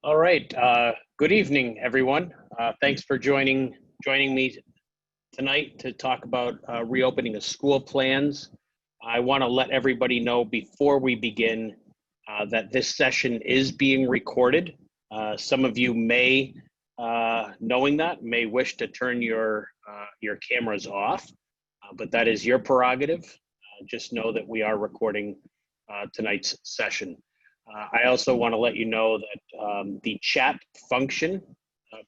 All right. Good evening, everyone. Thanks for joining me tonight to talk about reopening of school plans. I want to let everybody know before we begin that this session is being recorded. Some of you may, knowing that, may wish to turn your cameras off, but that is your prerogative. Just know that we are recording tonight's session. I also want to let you know that the chat function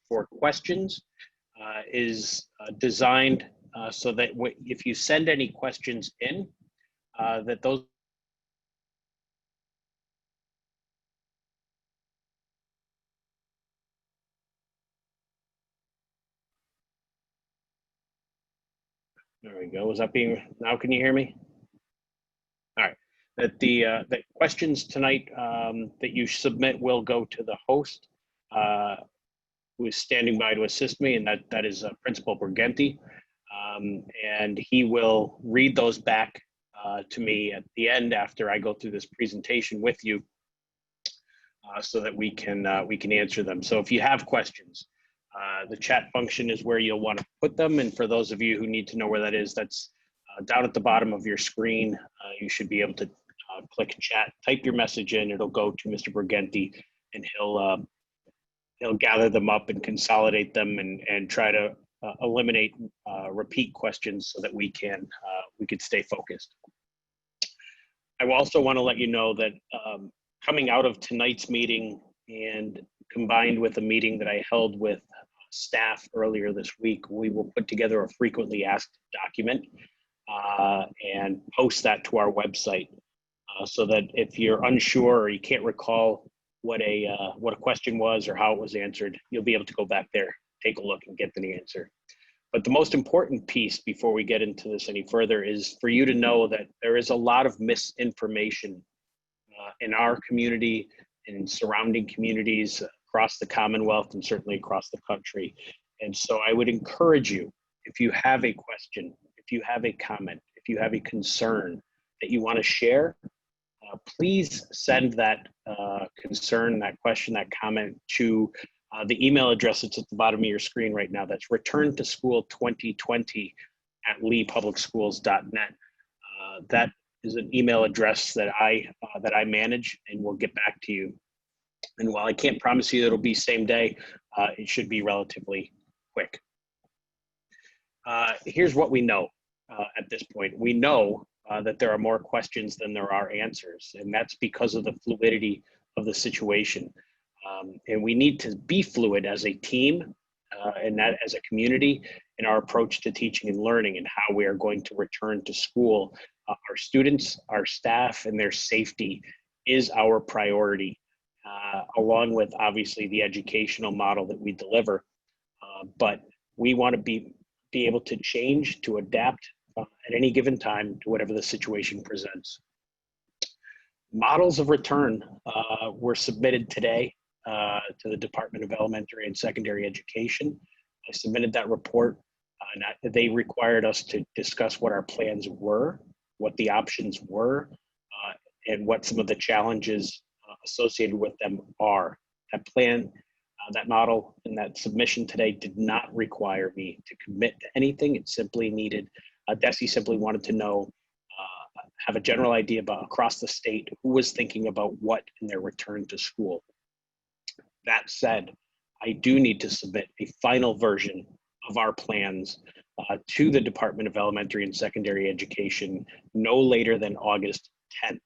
for questions is designed so that if you send any questions in, that those there we go. Was that being, now can you hear me? All right. That the questions tonight that you submit will go to the host who is standing by to assist me, and that is Principal Briganti. And he will read those back to me at the end after I go through this presentation with you so that we can answer them. So if you have questions, the chat function is where you'll want to put them. And for those of you who need to know where that is, that's down at the bottom of your screen. You should be able to click chat, type your message in, it'll go to Mr. Briganti, and he'll gather them up and consolidate them and try to eliminate repeat questions so that we could stay focused. I also want to let you know that coming out of tonight's meeting and combined with a meeting that I held with staff earlier this week, we will put together a frequently asked document and post that to our website so that if you're unsure or you can't recall what a question was or how it was answered, you'll be able to go back there, take a look, and get the answer. But the most important piece before we get into this any further is for you to know that there is a lot of misinformation in our community and in surrounding communities across the Commonwealth and certainly across the country. And so I would encourage you, if you have a question, if you have a comment, if you have a concern that you want to share, please send that concern, that question, that comment to the email address that's at the bottom of your screen right now. That's returntoSchool2020@leepublicschools.net. That is an email address that I manage, and we'll get back to you. And while I can't promise you it'll be same day, it should be relatively quick. Here's what we know at this point. We know that there are more questions than there are answers, and that's because of the fluidity of the situation. And we need to be fluid as a team and that as a community in our approach to teaching and learning and how we are going to return to school. Our students, our staff, and their safety is our priority, along with obviously the educational model that we deliver. But we want to be able to change, to adapt at any given time to whatever the situation presents. Models of return were submitted today to the Department of Elementary and Secondary Education. I submitted that report. They required us to discuss what our plans were, what the options were, and what some of the challenges associated with them are. That plan, that model, and that submission today did not require me to commit to anything. It simply needed, DESE simply wanted to know, have a general idea about across the state who was thinking about what in their return to school. That said, I do need to submit a final version of our plans to the Department of Elementary and Secondary Education no later than August 10th.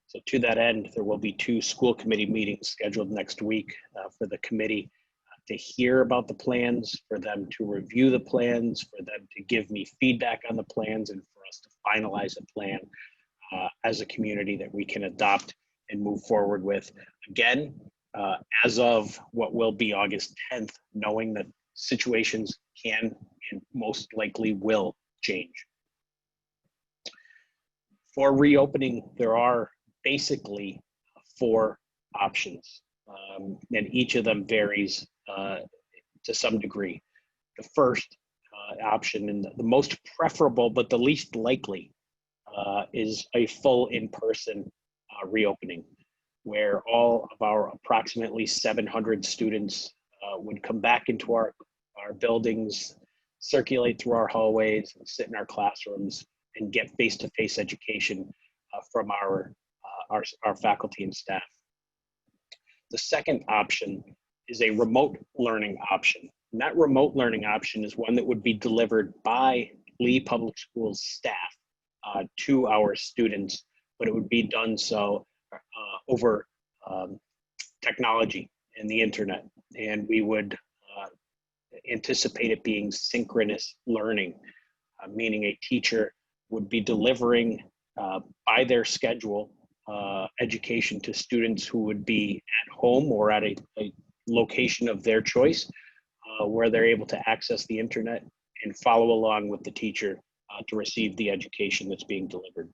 So to that end, there will be 2 school committee meetings scheduled next week for the committee to hear about the plans, for them to review the plans, for them to give me feedback on the plans, and for us to finalize a plan as a community that we can adopt and move forward with. Again, as of what will be August 10th, knowing that situations can and most likely will change. For reopening, there are basically 4 options, and each of them varies to some degree. The first option, and the most preferable but the least likely, is a full in-person reopening. where all of our approximately 700 students would come back into our buildings, circulate through our hallways, and sit in our classrooms and get face-to-face education from our faculty and staff. The second option is a remote learning option. And that remote learning option is one that would be delivered by Lee Public Schools staff to our students, but it would be done so over technology and the internet. And we would anticipate it being synchronous learning, meaning a teacher would be delivering by their schedule education to students who would be at home or at a location of their choice, where they're able to access the internet and follow along with the teacher to receive the education that's being delivered.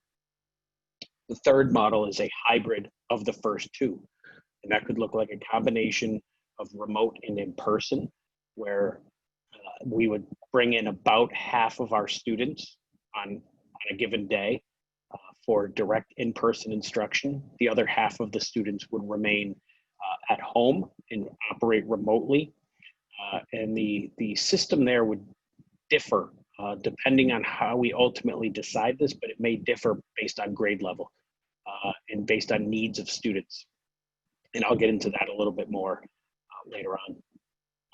The third model is a hybrid of the first two, and that could look like a combination of remote and in-person, where we would bring in about half of our students on a given day for direct in-person instruction. The other half of the students would remain at home and operate remotely. And the system there would differ depending on how we ultimately decide this, but it may differ based on grade level and based on needs of students. And I'll get into that a little bit more later on.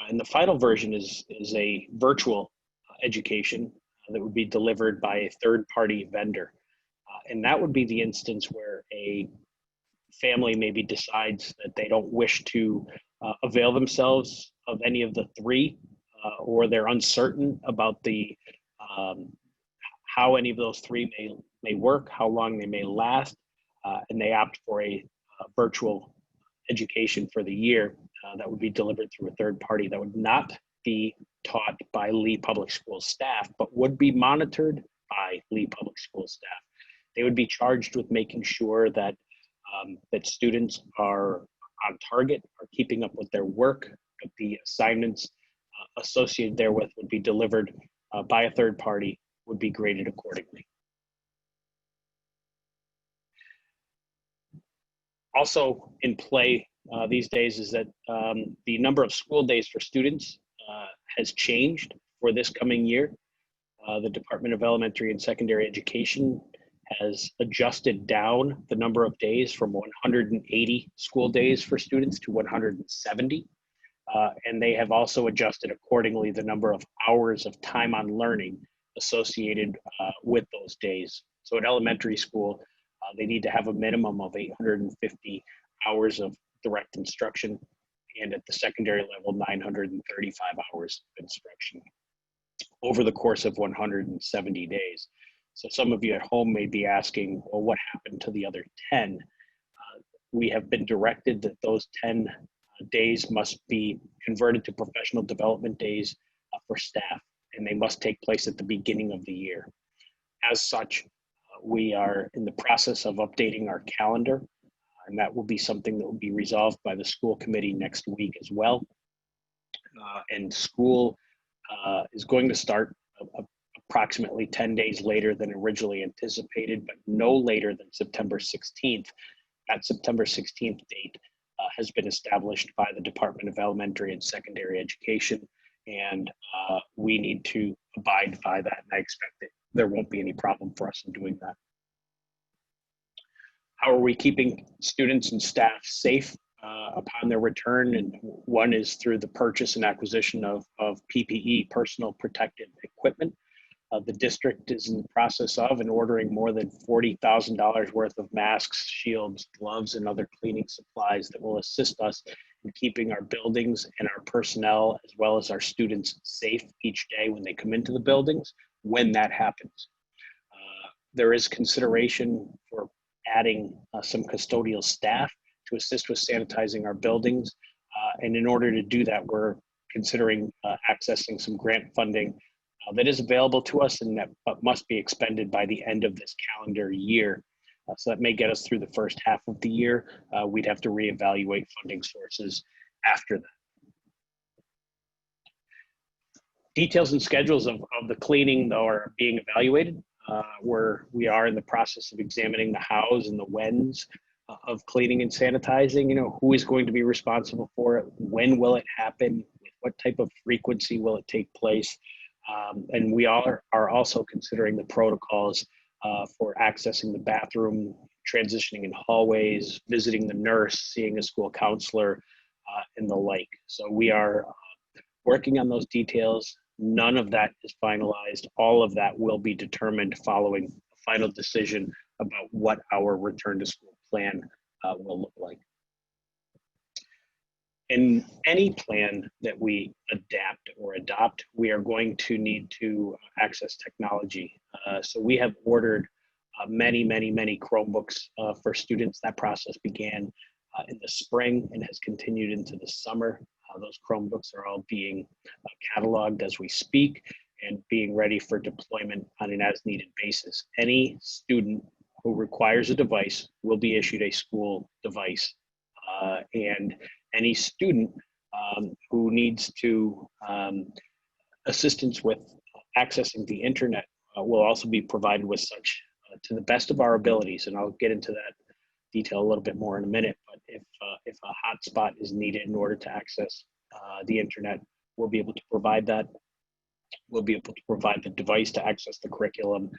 And the final version is a virtual education that would be delivered by a third-party vendor. And that would be the instance where a family maybe decides that they don't wish to avail themselves of any of the three, or they're uncertain about the how any of those three may work, how long they may last, and they opt for a virtual education for the year that would be delivered through a third party that would not be taught by Lee Public Schools staff, but would be monitored by Lee Public Schools staff. They would be charged with making sure that that students are on target, are keeping up with their work, that the assignments associated therewith would be delivered by a third party, would be graded accordingly. Also in play these days is that the number of school days for students has changed for this coming year. The Department of Elementary and Secondary Education has adjusted down the number of days from 180 school days for students to 170. And they have also adjusted accordingly the number of hours of time on learning associated with those days. So at elementary school, they need to have a minimum of 850 hours of direct instruction, and at the secondary level, 935 hours of instruction over the course of 170 days. So some of you at home may be asking, well, what happened to the other 10? We have been directed that those 10 days must be converted to professional development days for staff, and they must take place at the beginning of the year. As such, we are in the process of updating our calendar, and that will be something that will be resolved by the school committee next week as well. And school is going to start approximately 10 days later than originally anticipated, but no later than September 16th. That September 16th date has been established by the Department of Elementary and Secondary Education, and we need to abide by that, and I expect that there won't be any problem for us in doing that. How are we keeping students and staff safe upon their return? And one is through the purchase and acquisition of PPE, personal protective equipment. The district is in the process of and ordering more than $40,000 worth of masks, shields, gloves, and other cleaning supplies that will assist us in keeping our buildings and our personnel, as well as our students, safe each day when they come into the buildings, when that happens. There is consideration for adding some custodial staff to assist with sanitizing our buildings. And in order to do that, we're considering accessing some grant funding that is available to us and that must be expended by the end of this calendar year. So that may get us through the first half of the year. We'd have to reevaluate funding sources after that. Details and schedules of the cleaning, though, are being evaluated. We are in the process of examining the hows and the whens of cleaning and sanitizing. You know, who is going to be responsible for it? When will it happen? What type of frequency will it take place? And we are also considering the protocols for accessing the bathroom, transitioning in hallways, visiting the nurse, seeing a school counselor, and the like. So we are working on those details. None of that is finalized. All of that will be determined following a final decision about what our return to school plan will look like. In any plan that we adapt or adopt, we are going to need to access technology. So we have ordered many Chromebooks for students. That process began in the spring and has continued into the summer. Those Chromebooks are all being cataloged as we speak and being ready for deployment on an as needed basis. Any student who requires a device will be issued a school device. And any student who needs to assistance with accessing the internet will also be provided with such to the best of our abilities. And I'll get into that detail a little bit more in a minute. But if a hotspot is needed in order to access the internet, we'll be able to provide that. We'll be able to provide the device to access the curriculum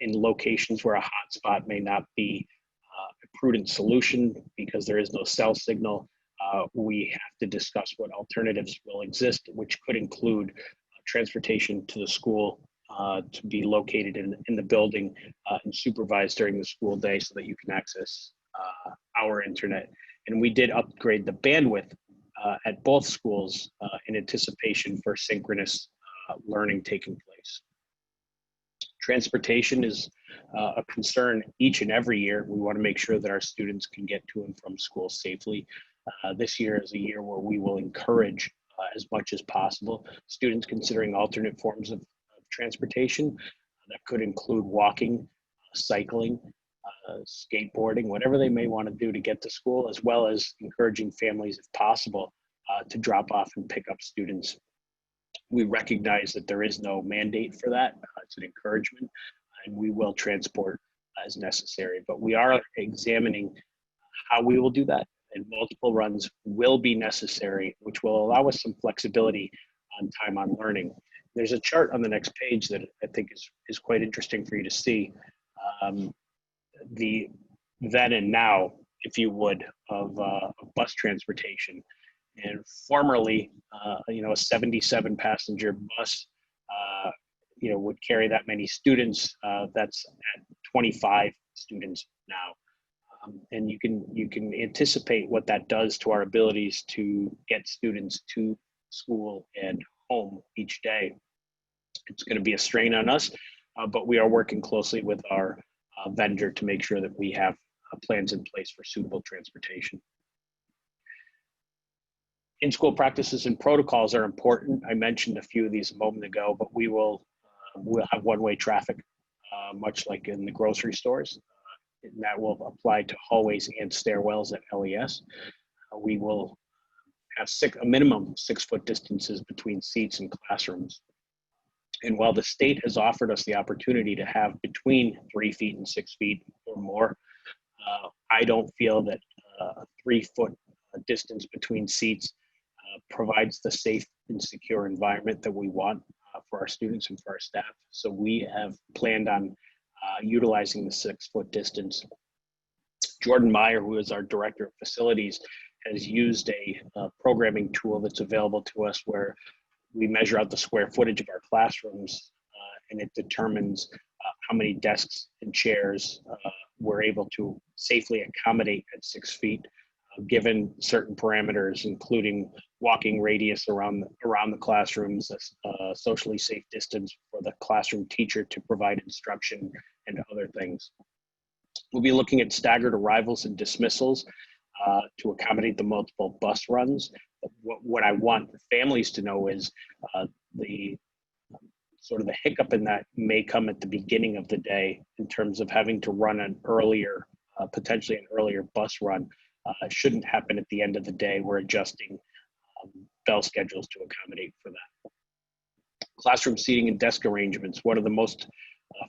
in locations where a hotspot may not be a prudent solution because there is no cell signal. We have to discuss what alternatives will exist, which could include transportation to the school to be located in the building and supervised during the school day so that you can access our internet. And we did upgrade the bandwidth at both schools in anticipation for synchronous learning taking place. Transportation is a concern each and every year. We want to make sure that our students can get to and from school safely. This year is a year where we will encourage as much as possible students considering alternate forms of transportation. That could include walking, cycling, skateboarding, whatever they may want to do to get to school, as well as encouraging families, if possible, to drop off and pick up students. We recognize that there is no mandate for that. It's an encouragement, and we will transport as necessary. But we are examining how we will do that, and multiple runs will be necessary, which will allow us some flexibility on time on learning. There's a chart on the next page that I think is quite interesting for you to see. The then and now, if you would, of bus transportation. And formerly, a 77 passenger bus, would carry that many students. That's at 25 students now. And you can anticipate what that does to our abilities to get students to school and home each day. It's going to be a strain on us, but we are working closely with our vendor to make sure that we have plans in place for suitable transportation. In-school practices and protocols are important. I mentioned a few of these a moment ago, but we'll have one-way traffic, much like in the grocery stores. And that will apply to hallways and stairwells at LES. We will have a minimum 6-foot distances between seats and classrooms. And while the state has offered us the opportunity to have between 3 feet and 6 feet or more, I don't feel that a 3-foot distance between seats provides the safe and secure environment that we want for our students and for our staff. So we have planned on utilizing the 6-foot distance. Jordan Meyer, who is our director of facilities, has used a programming tool that's available to us where we measure out the square footage of our classrooms and it determines how many desks and chairs we're able to safely accommodate at 6 feet, given certain parameters, including walking radius around the classrooms, socially safe distance for the classroom teacher to provide instruction, and other things. We'll be looking at staggered arrivals and dismissals to accommodate the multiple bus runs. What I want families to know is the hiccup in that may come at the beginning of the day in terms of having to run an earlier, potentially an earlier bus run. Shouldn't happen at the end of the day. We're adjusting bell schedules to accommodate for that. Classroom seating and desk arrangements. One of the most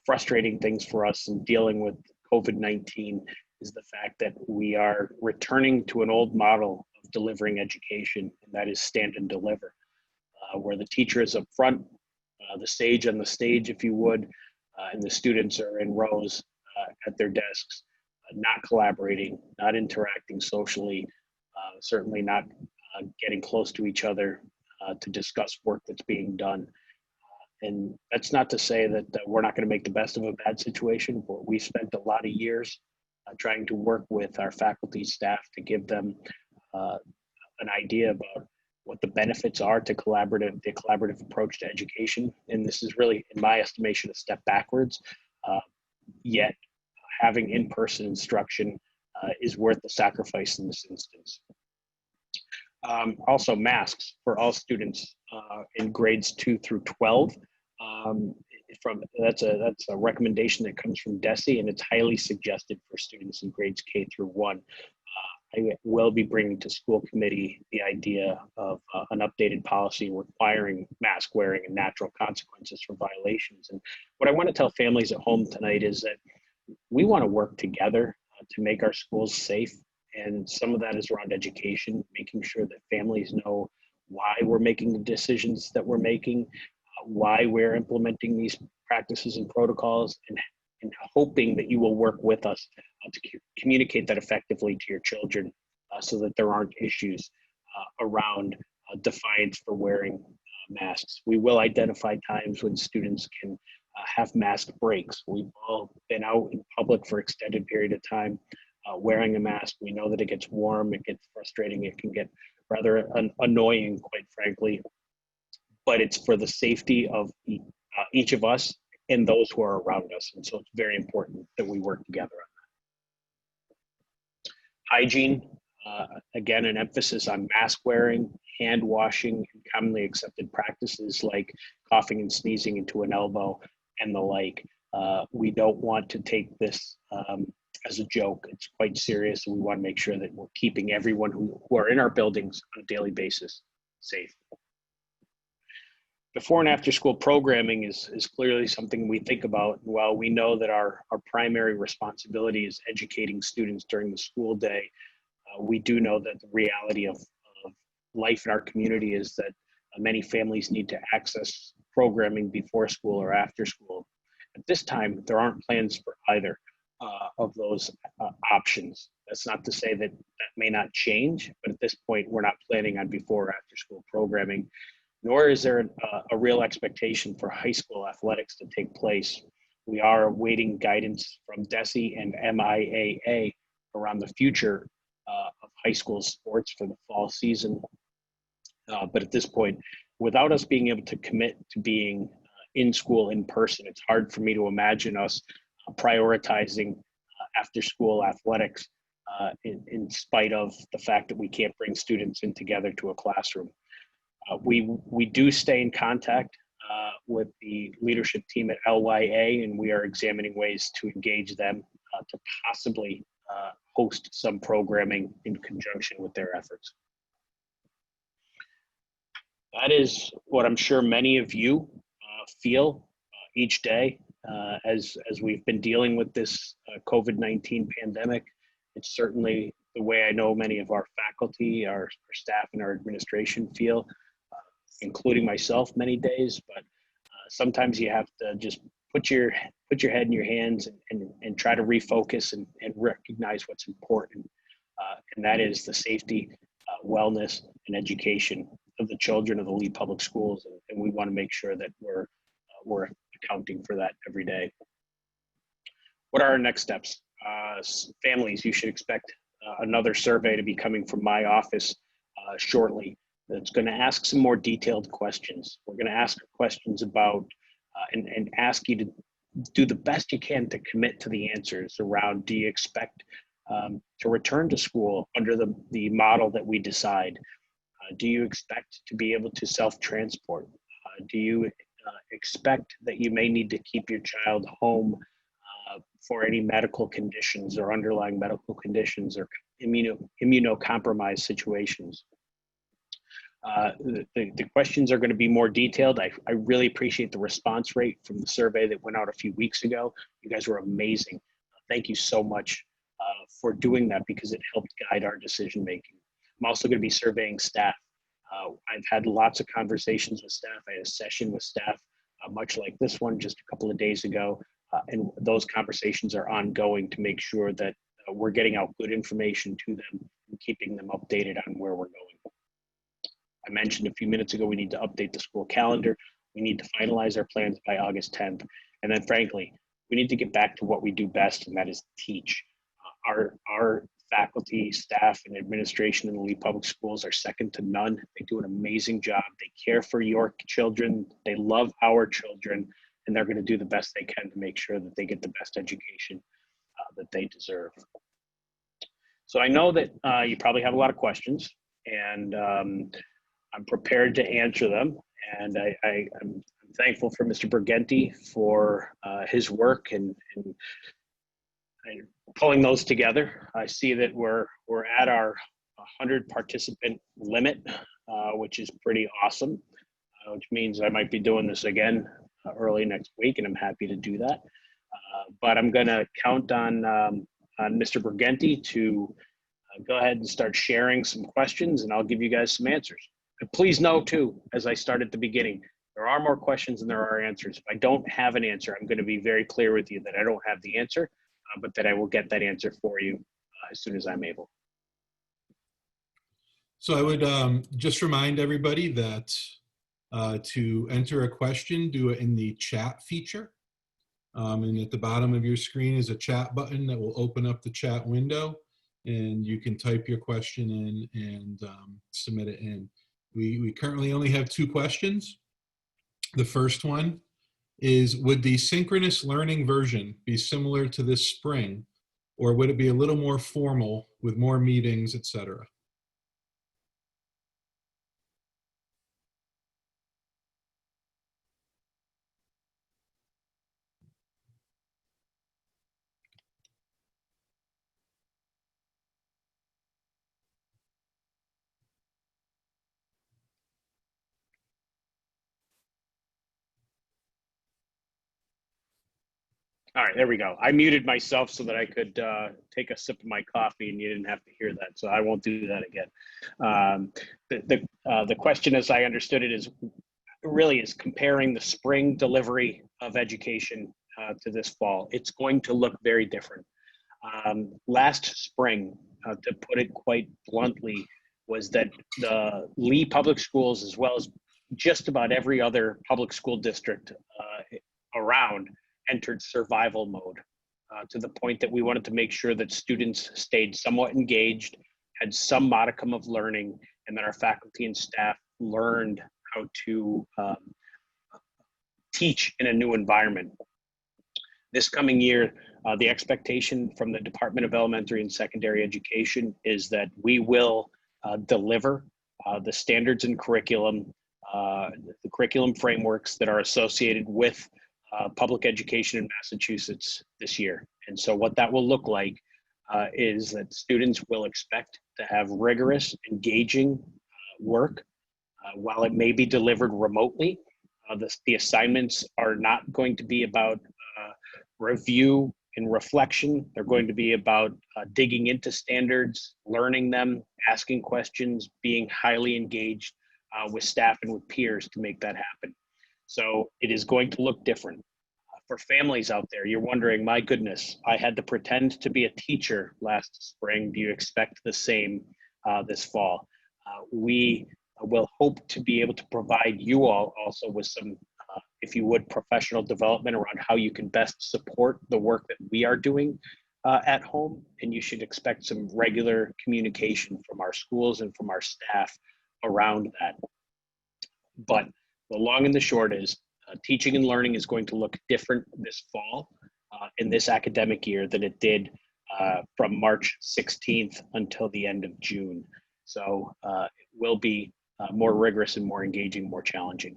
frustrating things for us in dealing with COVID-19 is the fact that we are returning to an old model of delivering education, and that is stand and deliver, where the teacher is up front, the sage on the stage, if you would, and the students are in rows at their desks, not collaborating, not interacting socially, certainly not getting close to each other to discuss work that's being done. And that's not to say that we're not going to make the best of a bad situation, but we've spent a lot of years trying to work with our faculty staff to give them an idea about what the benefits are to the collaborative approach to education. And this is really, in my estimation, a step backwards. Yet having in-person instruction is worth the sacrifice in this instance. Also, masks for all students in grades 2 through 12. That's a recommendation that comes from DESE, and it's highly suggested for students in grades K through 1. I will be bringing to school committee the idea of an updated policy requiring mask wearing and natural consequences for violations. And what I want to tell families at home tonight is that we want to work together to make our schools safe. And some of that is around education, making sure that families know why we're making the decisions that we're making, why we're implementing these practices and protocols, and hoping that you will work with us to communicate that effectively to your children so that there aren't issues around defiance for wearing masks. We will identify times when students can have mask breaks. We've all been out in public for extended period of time wearing a mask. We know that it gets warm, it gets frustrating, it can get rather annoying, quite frankly, but it's for the safety of each of us and those who are around us. And so it's very important that we work together on that. Hygiene, again, an emphasis on mask wearing, hand washing, and commonly accepted practices like coughing and sneezing into an elbow and the like. We don't want to take this as a joke. It's quite serious, and we want to make sure that we're keeping everyone who are in our buildings on a daily basis safe. Before and after school programming is clearly something we think about. While we know that our primary responsibility is educating students during the school day, we do know that the reality of life in our community is that many families need to access programming before school or after school. At this time, there aren't plans for either of those options. That's not to say that that may not change, but at this point, we're not planning on before or after school programming, nor is there a real expectation for high school athletics to take place. We are awaiting guidance from DESE and MIAA around the future of high school sports for the fall season. But at this point, without us being able to commit to being in school in person, it's hard for me to imagine us prioritizing after school athletics in spite of the fact that we can't bring students in together to a classroom. We do stay in contact with the leadership team at LYA, and we are examining ways to engage them to possibly host some programming in conjunction with their efforts. That is what I'm sure many of you feel each day as we've been dealing with this COVID-19 pandemic. It's certainly the way I know many of our faculty, our staff, and our administration feel, including myself many days. But sometimes you have to just put your head in your hands and try to refocus and recognize what's important, and that is the safety, wellness, and education of the children of the Lee Public Schools, and we want to make sure that we're accounting for that every day. What are our next steps? Families, you should expect another survey to be coming from my office shortly. That's going to ask some more detailed questions. We're going to ask questions about and ask you to do the best you can to commit to the answers around, do you expect to return to school under the model that we decide? Do you expect to be able to self-transport? Do you expect that you may need to keep your child home for any medical conditions or underlying medical conditions or immunocompromised situations? The questions are going to be more detailed. I really appreciate the response rate from the survey that went out a few weeks ago. You guys were amazing. Thank you so much for doing that because it helped guide our decision making. I'm also going to be surveying staff. I've had lots of conversations with staff. I had a session with staff, much like this one, just a couple of days ago. And those conversations are ongoing to make sure that we're getting out good information to them and keeping them updated on where we're going. I mentioned a few minutes ago, we need to update the school calendar. We need to finalize our plans by August 10th. And then frankly, we need to get back to what we do best, and that is teach. Our faculty, staff, and administration in the Lee Public Schools are second to none. They do an amazing job. They care for your children. They love our children, and they're going to do the best they can to make sure that they get the best education that they deserve. So I know that you probably have a lot of questions, and I'm prepared to answer them. And I'm thankful for Mr. Burgenti for his work and pulling those together. I see that we're at our 100 participant limit, which is pretty awesome, which means I might be doing this again early next week, and I'm happy to do that. But I'm going to count on Mr. Burgenti to go ahead and start sharing some questions, and I'll give you guys some answers. And please note too, as I started at the beginning, there are more questions than there are answers. If I don't have an answer, I'm going to be very clear with you that I don't have the answer, but that I will get that answer for you as soon as I'm able. So I would just remind everybody that to enter a question, do it in the chat feature. And at the bottom of your screen is a chat button that will open up the chat window, and you can type your question in and submit it in. We currently only have 2 questions. The first one is, would the synchronous learning version be similar to this spring, or would it be a little more formal with more meetings, etc.? All right, there we go. I muted myself so that I could take a sip of my coffee and you didn't have to hear that. So I won't do that again. The question, as I understood it, is really comparing the spring delivery of education to this fall. It's going to look very different. Last spring, to put it quite bluntly, was that the Lee Public Schools, as well as just about every other public school district around, entered survival mode to the point that we wanted to make sure that students stayed somewhat engaged, had some modicum of learning, and that our faculty and staff learned how to teach in a new environment. This coming year, the expectation from the Department of Elementary and Secondary Education is that we will deliver the standards and curriculum, the curriculum frameworks that are associated with public education in Massachusetts this year. And so what that will look like is that students will expect to have rigorous, engaging work. While it may be delivered remotely, the assignments are not going to be about review and reflection. They're going to be about digging into standards, learning them, asking questions, being highly engaged with staff and with peers to make that happen. So it is going to look different. For families out there, you're wondering, my goodness, I had to pretend to be a teacher last spring. Do you expect the same this fall? We will hope to be able to provide you all also with some, if you would, professional development around how you can best support the work that we are doing at home. And you should expect some regular communication from our schools and from our staff around that. But the long and the short is teaching and learning is going to look different this fall in this academic year than it did from March 16th until the end of June. So it will be more rigorous and more engaging, more challenging.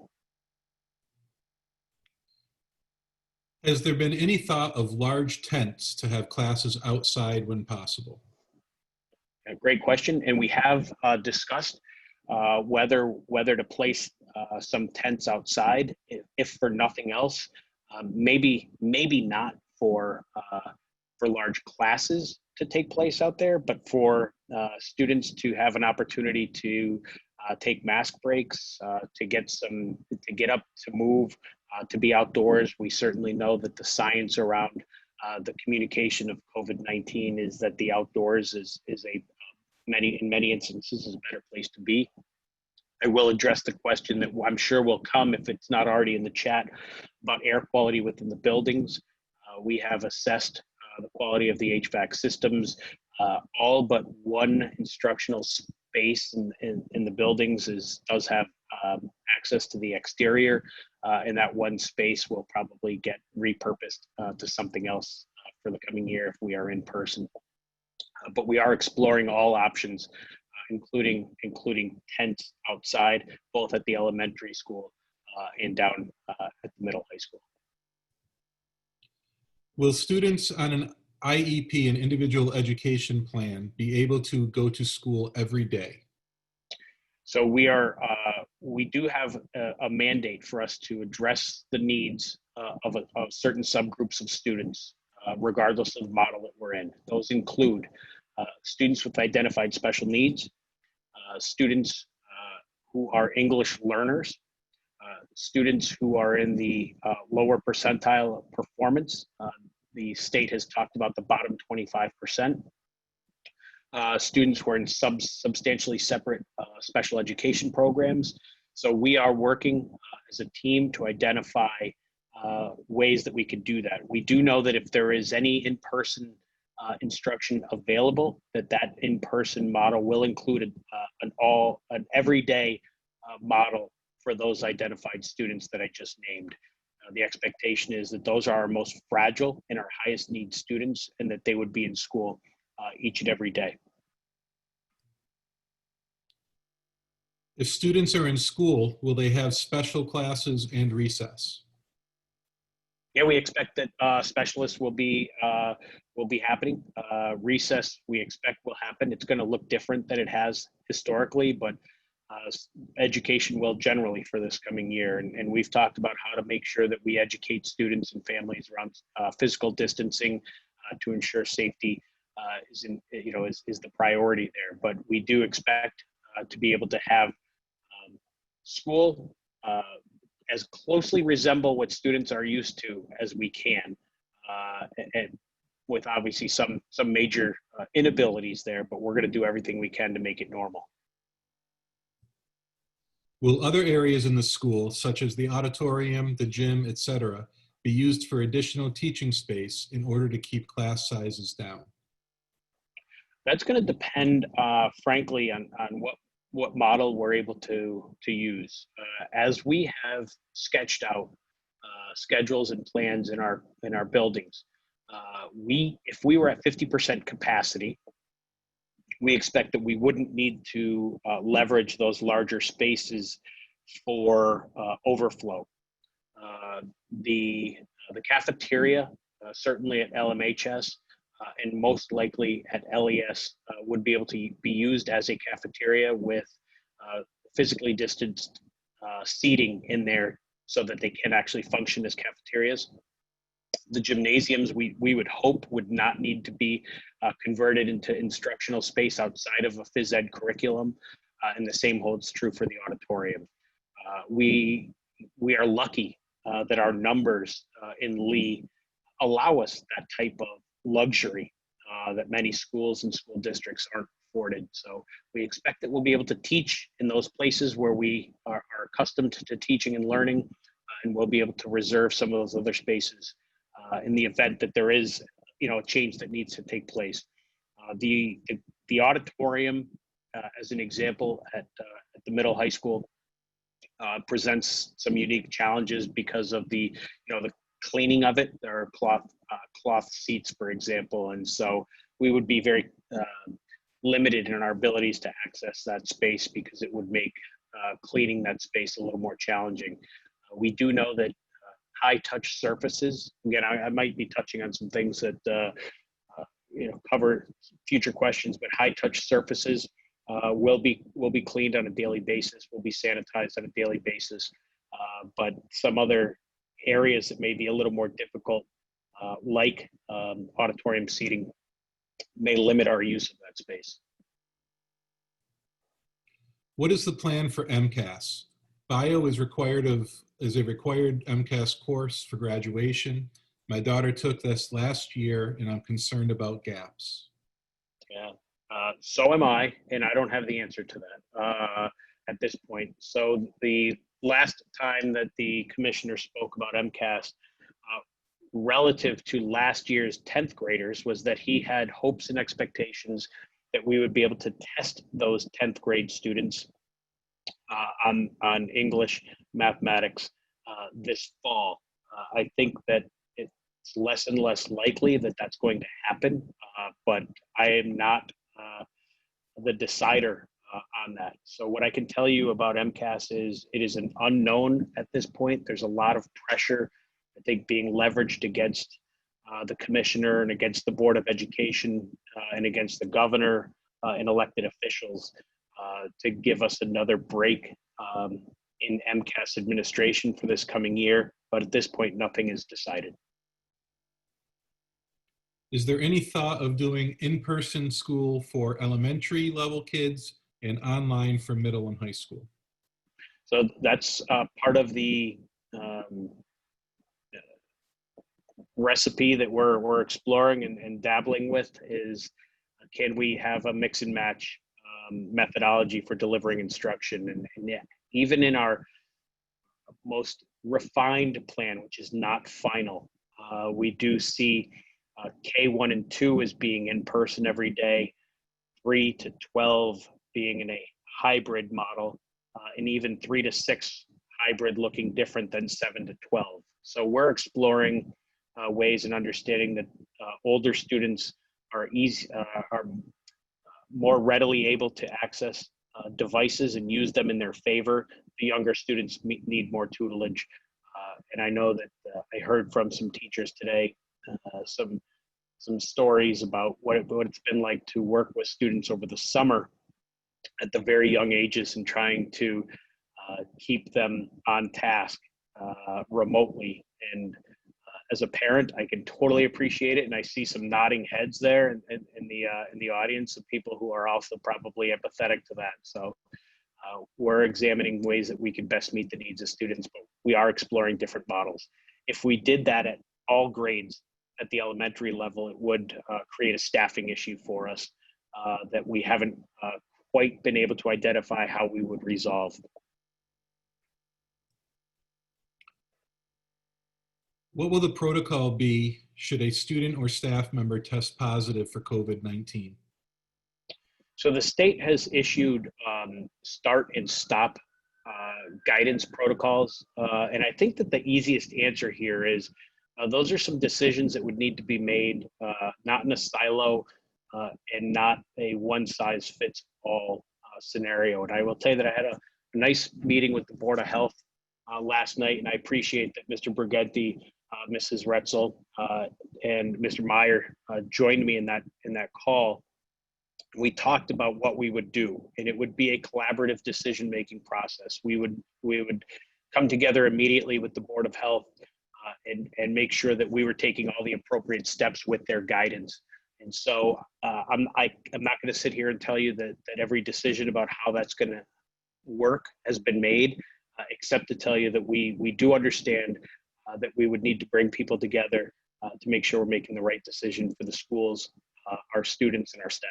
Has there been any thought of large tents to have classes outside when possible? A great question, and we have discussed whether to place some tents outside, if for nothing else, maybe not for for large classes to take place out there, but for students to have an opportunity to take mask breaks, to get up, to move, to be outdoors. We certainly know that the science around the communication of COVID-19 is that the outdoors is in many instances is a better place to be. I will address the question that I'm sure will come if it's not already in the chat about air quality within the buildings. We have assessed the quality of the HVAC systems. All but one instructional space in the buildings does have access to the exterior, and that one space will probably get repurposed to something else for the coming year if we are in person. But we are exploring all options, including tents outside, both at the elementary school and down at the middle high school. Will students on an IEP, an individual education plan, be able to go to school every day? So we do have a mandate for us to address the needs of certain subgroups of students, regardless of the model that we're in. Those include students with identified special needs, students who are English learners, students who are in the lower percentile of performance. The state has talked about the bottom 25%. Students who are in substantially separate special education programs. So we are working as a team to identify ways that we could do that. We do know that if there is any in-person instruction available, that in-person model will include an everyday model for those identified students that I just named. The expectation is that those are our most fragile and our highest need students, and that they would be in school each and every day. If students are in school, will they have special classes and recess? Yeah, we expect that specialists will be happening. Recess, we expect will happen. It's going to look different than it has historically, but education will generally for this coming year. And we've talked about how to make sure that we educate students and families around physical distancing to ensure safety is the priority there. But we do expect to be able to have school as closely resemble what students are used to as we can, and with obviously some major inabilities there, but we're going to do everything we can to make it normal. Will other areas in the school, such as the auditorium, the gym, etc., be used for additional teaching space in order to keep class sizes down? That's going to depend, frankly, on what model we're able to use. As we have sketched out schedules and plans in our buildings, if we were at 50% capacity, we expect that we wouldn't need to leverage those larger spaces for overflow. The cafeteria, certainly at LMHS, and most likely at LES, would be able to be used as a cafeteria with physically distanced seating in there so that they can actually function as cafeterias. The gymnasiums, we would hope, would not need to be converted into instructional space outside of a phys ed curriculum, and the same holds true for the auditorium. We are lucky that our numbers in Lee allow us that type of luxury that many schools and school districts aren't afforded. So we expect that we'll be able to teach in those places where we are accustomed to teaching and learning, and we'll be able to reserve some of those other spaces in the event that there is, a change that needs to take place. The auditorium, as an example, at the middle high school, presents some unique challenges because of the cleaning of it. There are cloth seats, for example, and so we would be very limited in our abilities to access that space because it would make cleaning that space a little more challenging. We do know that high touch surfaces, again, I might be touching on some things that cover future questions, but high touch surfaces will be cleaned on a daily basis, will be sanitized on a daily basis. But some other areas that may be a little more difficult like auditorium seating, may limit our use of that space. What is the plan for MCAS? Bio is a required MCAS course for graduation. My daughter took this last year and I'm concerned about gaps. Yeah, so am I, and I don't have the answer to that at this point. So the last time that the commissioner spoke about MCAS relative to last year's 10th graders was that he had hopes and expectations that we would be able to test those 10th grade students on English, mathematics this fall. I think that it's less and less likely that that's going to happen, but I am not the decider on that. So what I can tell you about MCAS is it is an unknown at this point. There's a lot of pressure, I think, being leveraged against the commissioner and against the Board of Education and against the governor and elected officials to give us another break in MCAS administration for this coming year. But at this point, nothing is decided. Is there any thought of doing in-person school for elementary level kids and online for middle and high school? So that's part of the recipe that we're exploring and dabbling with is, can we have a mix and match methodology for delivering instruction? And yeah, even in our most refined plan, which is not final, we do see K1 and 2 as being in person every day, 3 to 12 being in a hybrid model, and even 3 to 6 hybrid looking different than 7 to 12. So we're exploring ways and understanding that older students are more readily able to access devices and use them in their favor. The younger students need more tutelage. And I know that I heard from some teachers today some stories about what it's been like to work with students over the summer at the very young ages and trying to keep them on task remotely. And as a parent, I can totally appreciate it, and I see some nodding heads there in the audience of people who are also probably empathetic to that. So we're examining ways that we can best meet the needs of students, but we are exploring different models. If we did that at all grades at the elementary level, it would create a staffing issue for us that we haven't quite been able to identify how we would resolve. What will the protocol be should a student or staff member test positive for COVID-19? So the state has issued start and stop guidance protocols. And I think that the easiest answer here is those are some decisions that would need to be made, not in a silo and not a one size fits all scenario. And I will tell you that I had a nice meeting with the Board of Health last night, and I appreciate that Mr. Brigetti, Mrs. Retzel, and Mr. Meyer joined me in that call. We talked about what we would do, and it would be a collaborative decision-making process. We would come together immediately with the Board of Health and make sure that we were taking all the appropriate steps with their guidance. And so I'm not going to sit here and tell you that every decision about how that's going to work has been made, except to tell you that we do understand that we would need to bring people together to make sure we're making the right decision for the schools, our students, and our staff.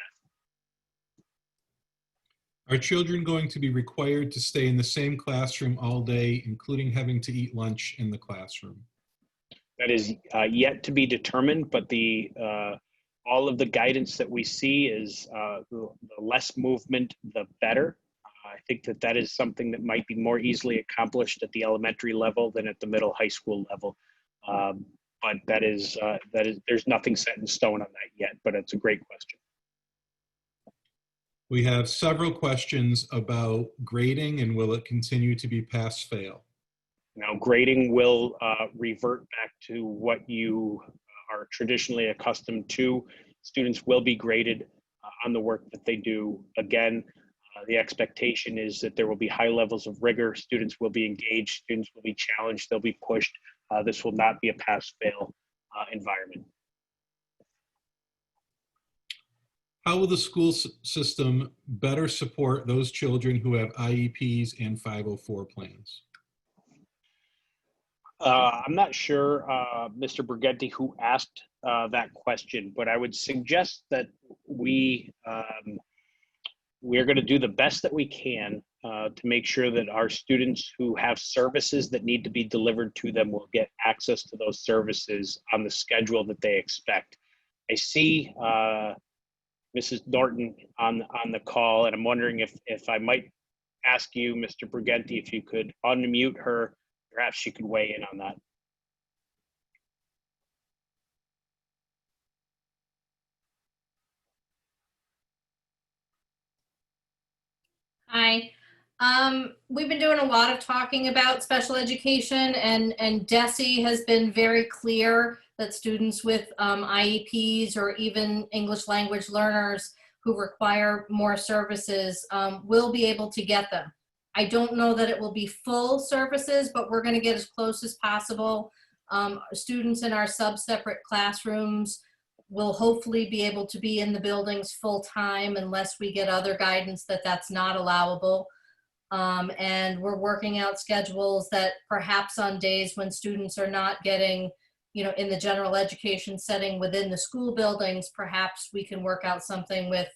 Are children going to be required to stay in the same classroom all day, including having to eat lunch in the classroom? That is yet to be determined, but all of the guidance that we see is the less movement, the better. I think that is something that might be more easily accomplished at the elementary level than at the middle high school level. But there's nothing set in stone on that yet, but it's a great question. We have several questions about grading and will it continue to be pass-fail? Now, grading will revert back to what you are traditionally accustomed to. Students will be graded on the work that they do. Again, the expectation is that there will be high levels of rigor. Students will be engaged. Students will be challenged. They'll be pushed. This will not be a pass-fail environment. How will the school system better support those children who have IEPs and 504 plans? I'm not sure, Mr. Briganti, who asked that question, but I would suggest that we're going to do the best that we can to make sure that our students who have services that need to be delivered to them will get access to those services on the schedule that they expect. I see Mrs. Norton on the call, and I'm wondering if I might ask you, Mr. Briganti, if you could unmute her. Perhaps she could weigh in on that. Hi. We've been doing a lot of talking about special education, and DESE has been very clear that students with IEPs or even English language learners who require more services will be able to get them. I don't know that it will be full services, but we're going to get as close as possible. Students in our sub-separate classrooms will hopefully be able to be in the buildings full time unless we get other guidance that that's not allowable. And we're working out schedules that perhaps on days when students are not getting, you know, in the general education setting within the school buildings, perhaps we can work out something with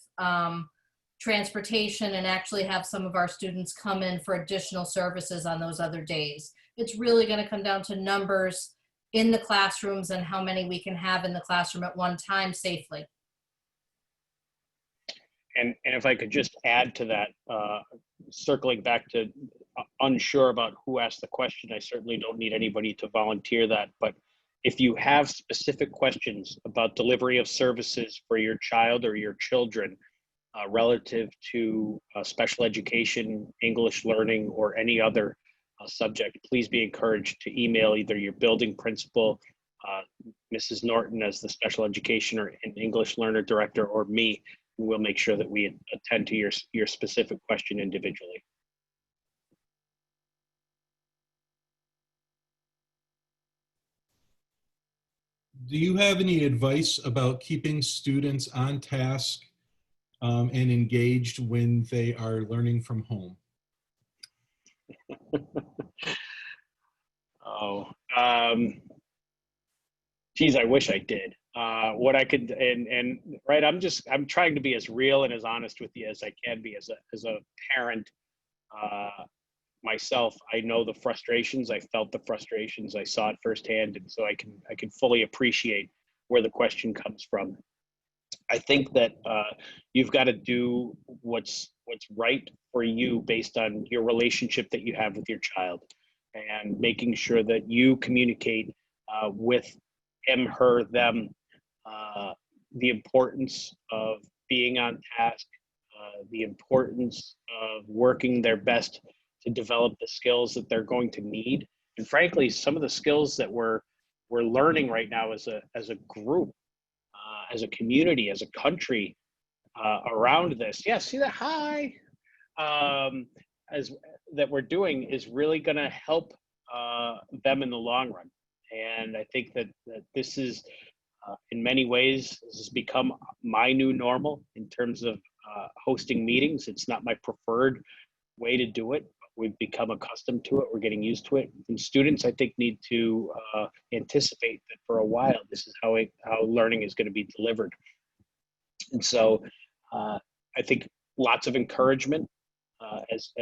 transportation and actually have some of our students come in for additional services on those other days. It's really going to come down to numbers in the classrooms and how many we can have in the classroom at one time safely. And if I could just add to that, circling back to unsure about who asked the question, I certainly don't need anybody to volunteer that. But if you have specific questions about delivery of services for your child or your children relative to special education, English learning, or any other subject, please be encouraged to email either your building principal, Mrs. Norton as the special education or an English learner director, or me. We'll make sure that we attend to your specific question individually. Do you have any advice about keeping students on task and engaged when they are learning from home? Oh, geez, I wish I did. What I could, and right, I'm trying to be as real and as honest with you as I can be as a parent. Myself, I know the frustrations, I felt the frustrations, I saw it firsthand, and so I can fully appreciate where the question comes from. I think that you've got to do what's right for you based on your relationship that you have with your child, and making sure that you communicate with him, her, them, the importance of being on task, the importance of working their best to develop the skills that they're going to need. And frankly, some of the skills that we're learning right now as a group, as a community, as a country around this. Yeah, see that? Hi. As that we're doing is really going to help them in the long run. And I think that this is, in many ways, this has become my new normal in terms of hosting meetings. It's not my preferred way to do it. We've become accustomed to it. We're getting used to it. And students, I think, need to anticipate that for a while, this is how learning is going to be delivered. And so I think lots of encouragement as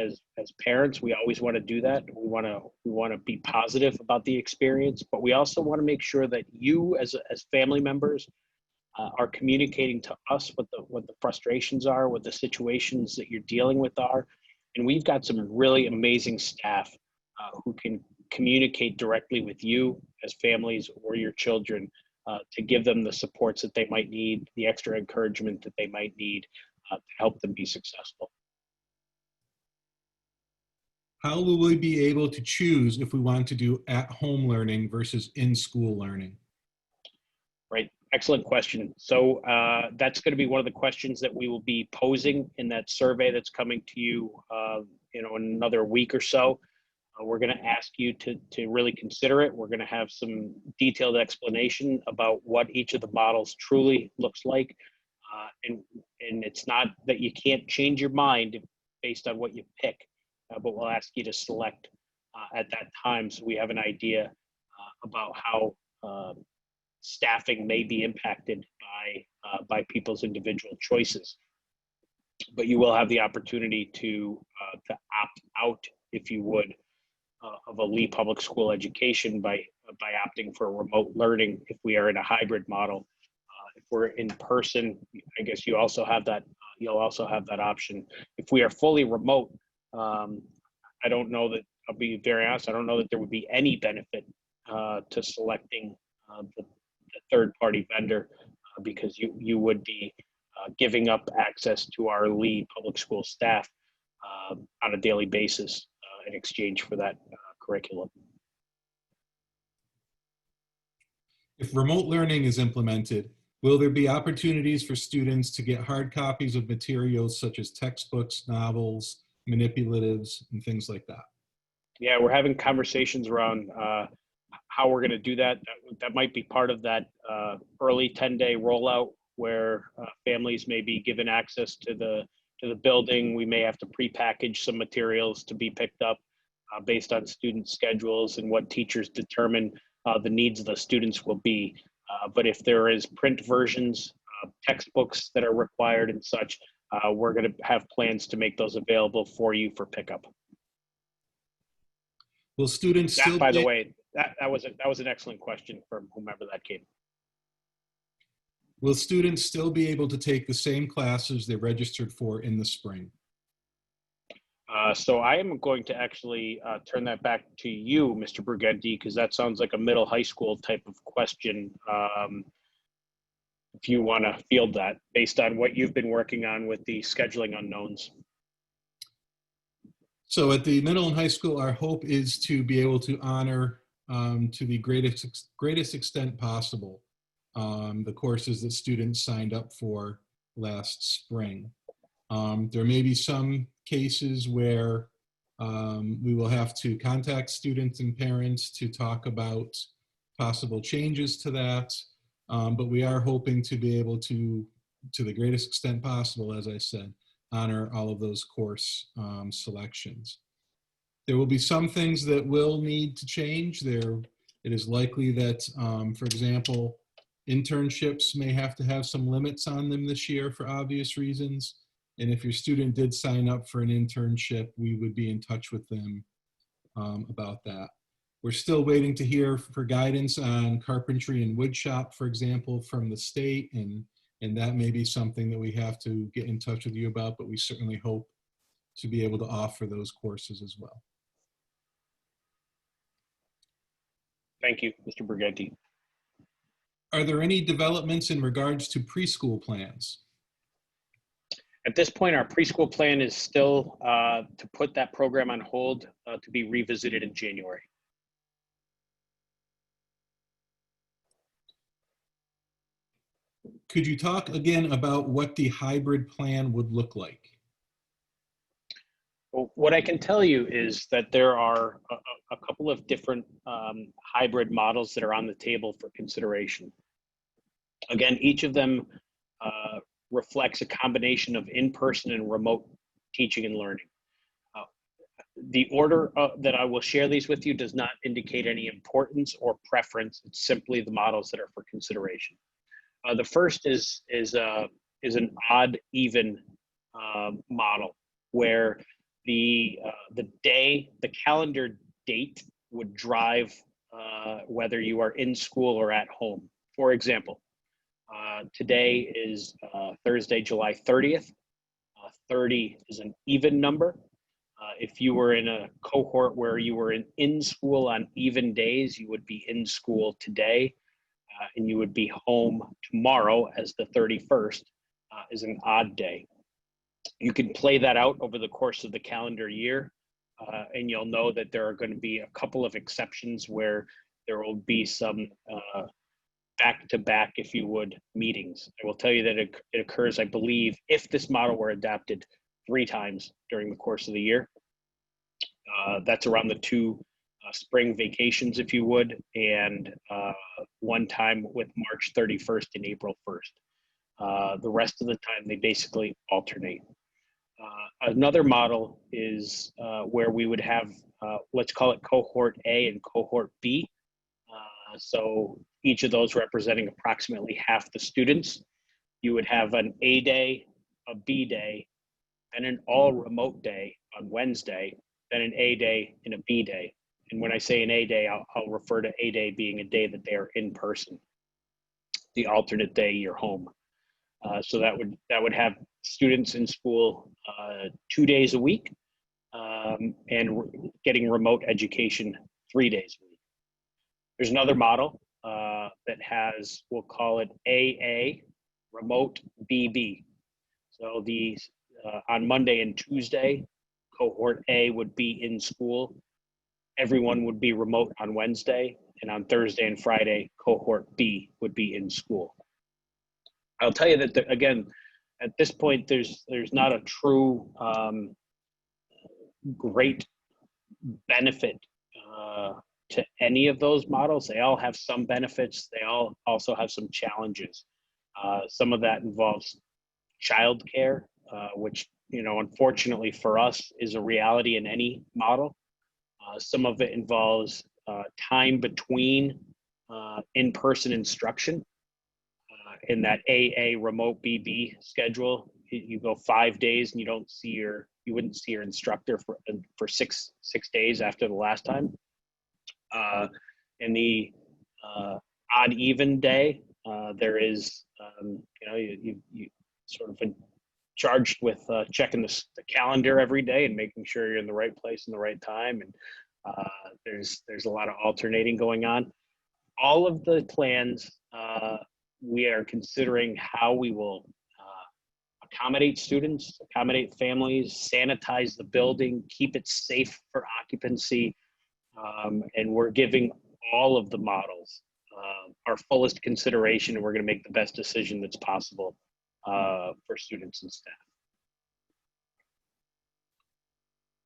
parents. We always want to do that. We want to be positive about the experience, but we also want to make sure that you as family members are communicating to us what the frustrations are, what the situations that you're dealing with are. And we've got some really amazing staff who can communicate directly with you as families or your children to give them the supports that they might need, the extra encouragement that they might need to help them be successful. How will we be able to choose if we want to do at-home learning versus in-school learning? Right. Excellent question. So that's going to be one of the questions that we will be posing in that survey that's coming to you, in another week or so. We're going to ask you to really consider it. We're going to have some detailed explanation about what each of the models truly looks like. And it's not that you can't change your mind based on what you pick, but we'll ask you to select at that time so we have an idea about how staffing may be impacted by people's individual choices. But you will have the opportunity to opt out, if you would, of a Lee Public School education by opting for remote learning if we are in a hybrid model. If we're in person, I guess you also have that. You'll also have that option. If we are fully remote, I don't know that. I'll be very honest. I don't know that there would be any benefit to selecting the third-party vendor because you would be giving up access to our Lee Public School staff on a daily basis in exchange for that curriculum. If remote learning is implemented, will there be opportunities for students to get hard copies of materials such as textbooks, novels, manipulatives, and things like that? Yeah, we're having conversations around how we're going to do that. That might be part of that early 10-day rollout where families may be given access to the building. We may have to prepackage some materials to be picked up based on student schedules and what teachers determine the needs of the students will be. But if there is print versions, textbooks that are required and such, we're going to have plans to make those available for you for pickup. Will students still? By the way, that was an excellent question from whomever that came. Will students still be able to take the same classes they registered for in the spring? So I am going to actually turn that back to you, Mr. Brigetti, because that sounds like a middle high school type of question. If you want to field that based on what you've been working on with the scheduling unknowns. So at the middle and high school, our hope is to be able to honor to the greatest extent possible the courses that students signed up for last spring. There may be some cases where we will have to contact students and parents to talk about possible changes to that, but we are hoping to be able to the greatest extent possible, as I said, honor all of those course selections. There will be some things that will need to change. It is likely that, for example, internships may have to have some limits on them this year for obvious reasons. And if your student did sign up for an internship, we would be in touch with them about that. We're still waiting to hear for guidance on carpentry and wood shop, for example, from the state, and that may be something that we have to get in touch with you about, but we certainly hope to be able to offer those courses as well. Thank you, Mr. Brigetti. Are there any developments in regards to preschool plans? At this point, our preschool plan is still to put that program on hold to be revisited in January. Could you talk again about what the hybrid plan would look like? Well, what I can tell you is that there are a couple of different hybrid models that are on the table for consideration. Again, each of them reflects a combination of in-person and remote teaching and learning. The order that I will share these with you does not indicate any importance or preference. It's simply the models that are for consideration. The first is an odd-even model where the calendar date would drive whether you are in school or at home. For example, today is Thursday, July 30th. 30 is an even number. If you were in a cohort where you were in school on even days, you would be in school today, and you would be home tomorrow as the 31st is an odd day. You can play that out over the course of the calendar year, and you'll know that there are going to be a couple of exceptions where there will be some back-to-back, if you would, meetings. I will tell you that it occurs, I believe, if this model were adapted 3 times during the course of the year. That's around the two spring vacations, if you would, and one time with March 31st and April 1st. The rest of the time, they basically alternate. Another model is where we would have, let's call it cohort A and cohort B. So each of those representing approximately half the students. You would have an A day, a B day, and an all remote day on Wednesday, then an A day and a B day. And when I say an A day, I'll refer to A day being a day that they are in person. The alternate day, you're home. So that would have students in school 2 days a week, and getting remote education 3 days a week. There's another model that has, we'll call it AA, remote BB. So these on Monday and Tuesday, cohort A would be in school. Everyone would be remote on Wednesday, and on Thursday and Friday, cohort B would be in school. I'll tell you that, again, at this point, there's not a true great benefit to any of those models. They all have some benefits. They all also have some challenges. Some of that involves childcare, which, unfortunately for us is a reality in any model. Some of it involves time between in-person instruction. In that AA remote BB schedule, you go 5 days and you wouldn't see your instructor for six days after the last time. In the odd even day, there is, you sort of been charged with checking the calendar every day and making sure you're in the right place in the right time. And there's a lot of alternating going on. All of the plans, we are considering how we will accommodate students, accommodate families, sanitize the building, keep it safe for occupancy. And we're giving all of the models our fullest consideration, and we're going to make the best decision that's possible for students and staff.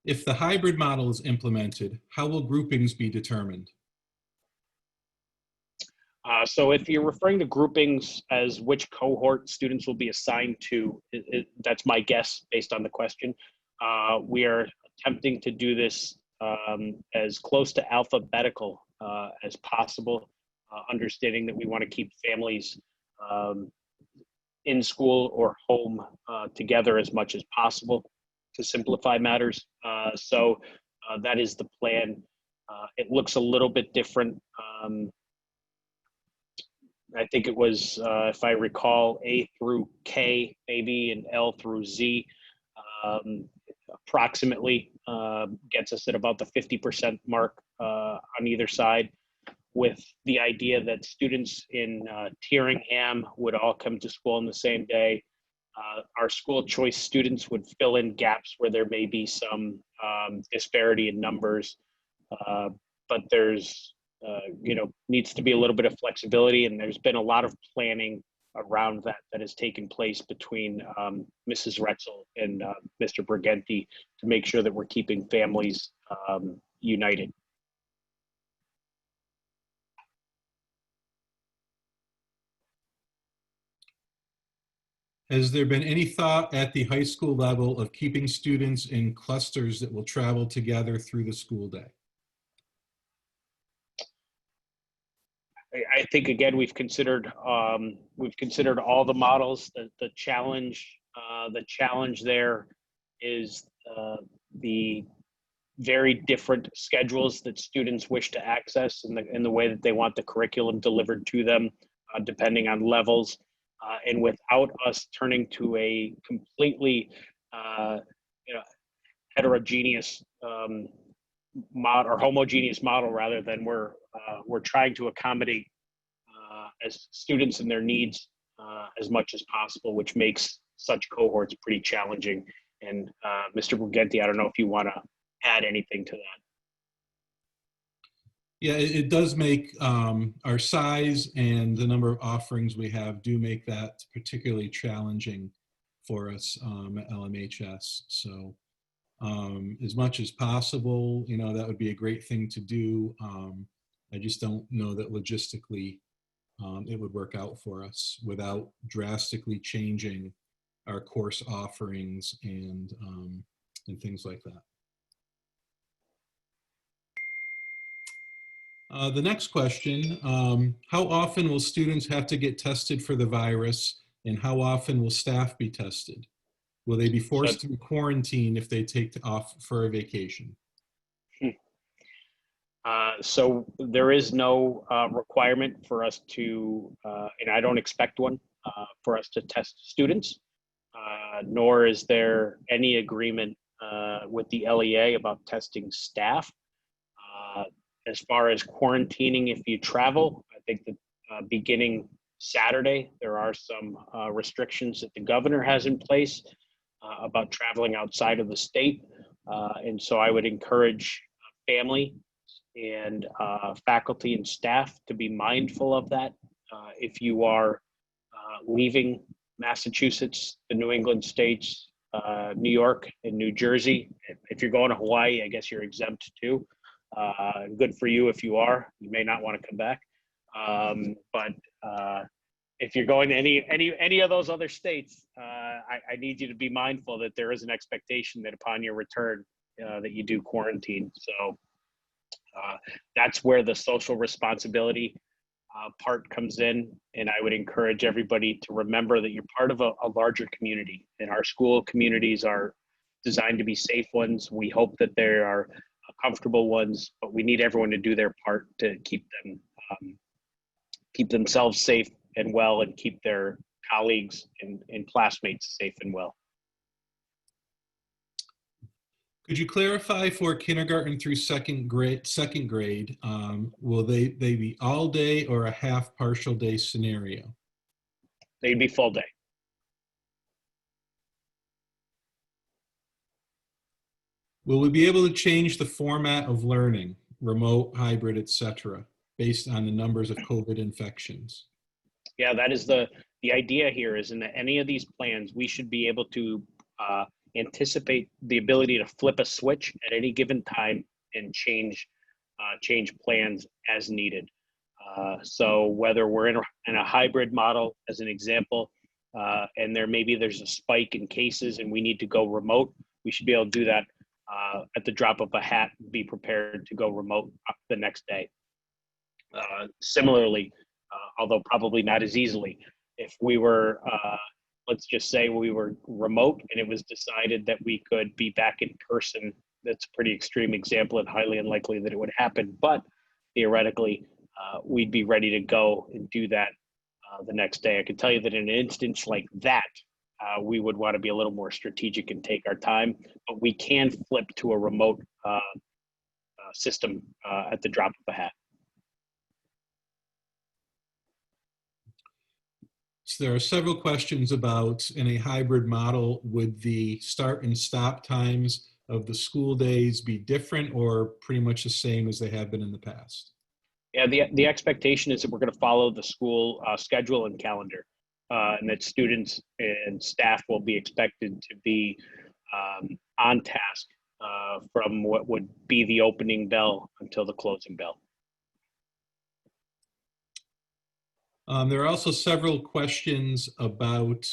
If the hybrid model is implemented, how will groupings be determined? So if you're referring to groupings as which cohort students will be assigned to, that's my guess based on the question. We are attempting to do this as close to alphabetical as possible, understanding that we want to keep families in school or home together as much as possible to simplify matters. So that is the plan. It looks a little bit different. I think it was, if I recall, A through K maybe, and L through Z, approximately gets us at about the 50% mark on either side, with the idea that students in Tyringham would all come to school on the same day. Our school choice students would fill in gaps where there may be some disparity in numbers, but there's needs to be a little bit of flexibility, and there's been a lot of planning around that has taken place between Mrs. Retzel and Mr. Briganti to make sure that we're keeping families united. Has there been any thought at the high school level of keeping students in clusters that will travel together through the school day? I think, again, we've considered all the models. The challenge there is the very different schedules that students wish to access and the way that they want the curriculum delivered to them, depending on levels. And without us turning to a completely heterogeneous model, or homogeneous model rather, than we're trying to accommodate as students and their needs as much as possible, which makes such cohorts pretty challenging. And Mr. Briganti, I don't know if you want to add anything to that. Yeah, it does make our size and the number of offerings we have do make that particularly challenging for us at LMHS. So as much as possible. You know, that would be a great thing to do. I just don't know that logistically it would work out for us without drastically changing our course offerings and things like that. The next question, how often will students have to get tested for the virus, and how often will staff be tested? Will they be forced to quarantine if they take off for a vacation? So there is no requirement for us to, and I don't expect one, for us to test students, nor is there any agreement with the LEA about testing staff. As far as quarantining if you travel, I think that beginning Saturday, there are some restrictions that the governor has in place about traveling outside of the state. And so I would encourage family and faculty and staff to be mindful of that. If you are leaving Massachusetts, the New England states, New York and New Jersey, if you're going to Hawaii, I guess you're exempt too. Good for you if you are. You may not want to come back. But if you're going to any of those other states, I need you to be mindful that there is an expectation that upon your return that you do quarantine. So that's where the social responsibility part comes in. And I would encourage everybody to remember that you're part of a larger community, and our school communities are designed to be safe ones. We hope that they are comfortable ones, but we need everyone to do their part to keep themselves safe and well, and keep their colleagues and classmates safe and well. Could you clarify for kindergarten through second grade, will they be all day or a half partial day scenario? They'd be full day. Will we be able to change the format of learning, remote, hybrid, etc., based on the numbers of COVID infections? Yeah, that is the idea here, is in any of these plans, we should be able to anticipate the ability to flip a switch at any given time and change plans as needed. So whether we're in a hybrid model, as an example, and there's a spike in cases and we need to go remote, we should be able to do that at the drop of a hat, be prepared to go remote the next day. Similarly, although probably not as easily, if we were, let's just say we were remote and it was decided that we could be back in person, that's a pretty extreme example and highly unlikely that it would happen, but theoretically, we'd be ready to go and do that the next day. I can tell you that in an instance like that, we would want to be a little more strategic and take our time, but we can flip to a remote system at the drop of a hat. So there are several questions about, in a hybrid model, would the start and stop times of the school days be different or pretty much the same as they have been in the past? Yeah, the expectation is that we're going to follow the school schedule and calendar, and that students and staff will be expected to be on task from what would be the opening bell until the closing bell. There are also several questions about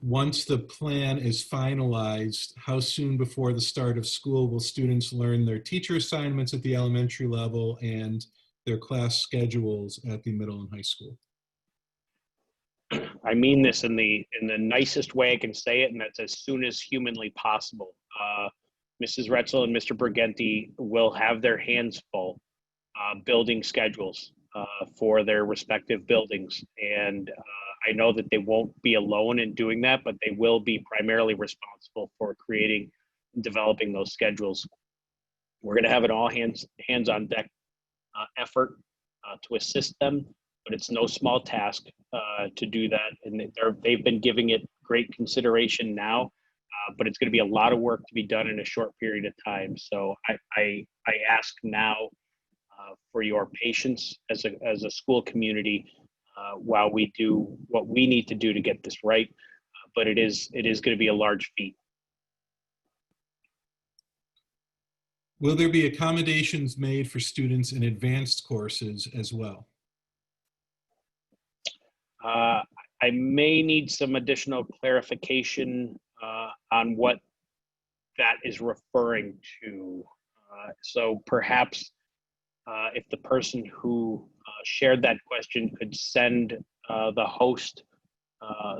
once the plan is finalized, how soon before the start of school will students learn their teacher assignments at the elementary level and their class schedules at the middle and high school? I mean this in the nicest way I can say it, and that's as soon as humanly possible. Mrs. Retzel and Mr. Briganti will have their hands full building schedules for their respective buildings. And I know that they won't be alone in doing that, but they will be primarily responsible for creating and developing those schedules. We're going to have an all hands on deck effort to assist them, but it's no small task to do that. And they've been giving it great consideration now, but it's going to be a lot of work to be done in a short period of time. So I ask now for your patience as a school community while we do what we need to do to get this right. But it is going to be a large feat. Will there be accommodations made for students in advanced courses as well? I may need some additional clarification on what that is referring to. So perhaps if the person who shared that question could send the host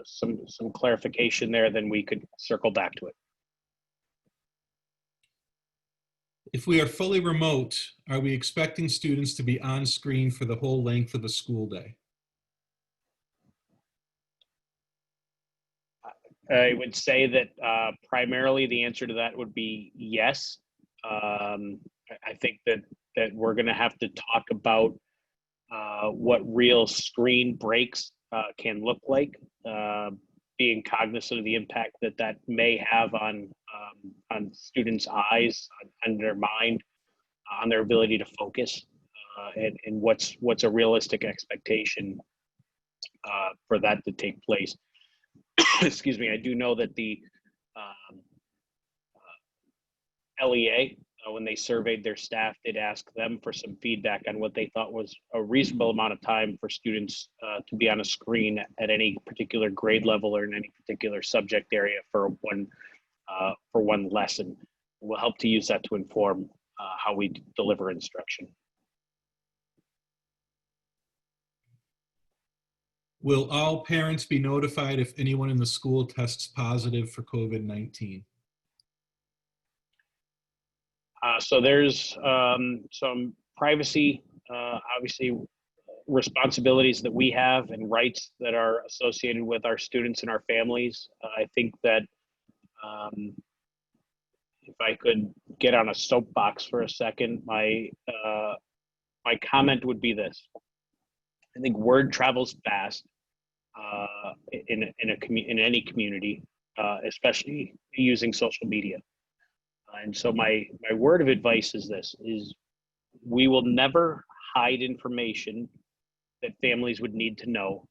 some clarification there, then we could circle back to it. If we are fully remote, are we expecting students to be on screen for the whole length of the school day? I would say that primarily the answer to that would be yes. I think that we're going to have to talk about what real screen breaks can look like, being cognizant of the impact that that may have on students' eyes, on their mind, on their ability to focus, and what's a realistic expectation for that to take place. Excuse me. I do know that the LEA, when they surveyed their staff, did ask them for some feedback on what they thought was a reasonable amount of time for students to be on a screen at any particular grade level or in any particular subject area for one lesson. We'll help to use that to inform how we deliver instruction. Will all parents be notified if anyone in the school tests positive for COVID-19? So there's some privacy, obviously, responsibilities that we have and rights that are associated with our students and our families. I think that if I could get on a soapbox for a second, my comment would be this. I think word travels fast in any community, especially using social media. And so my word of advice is this: we will never hide information that families would need to know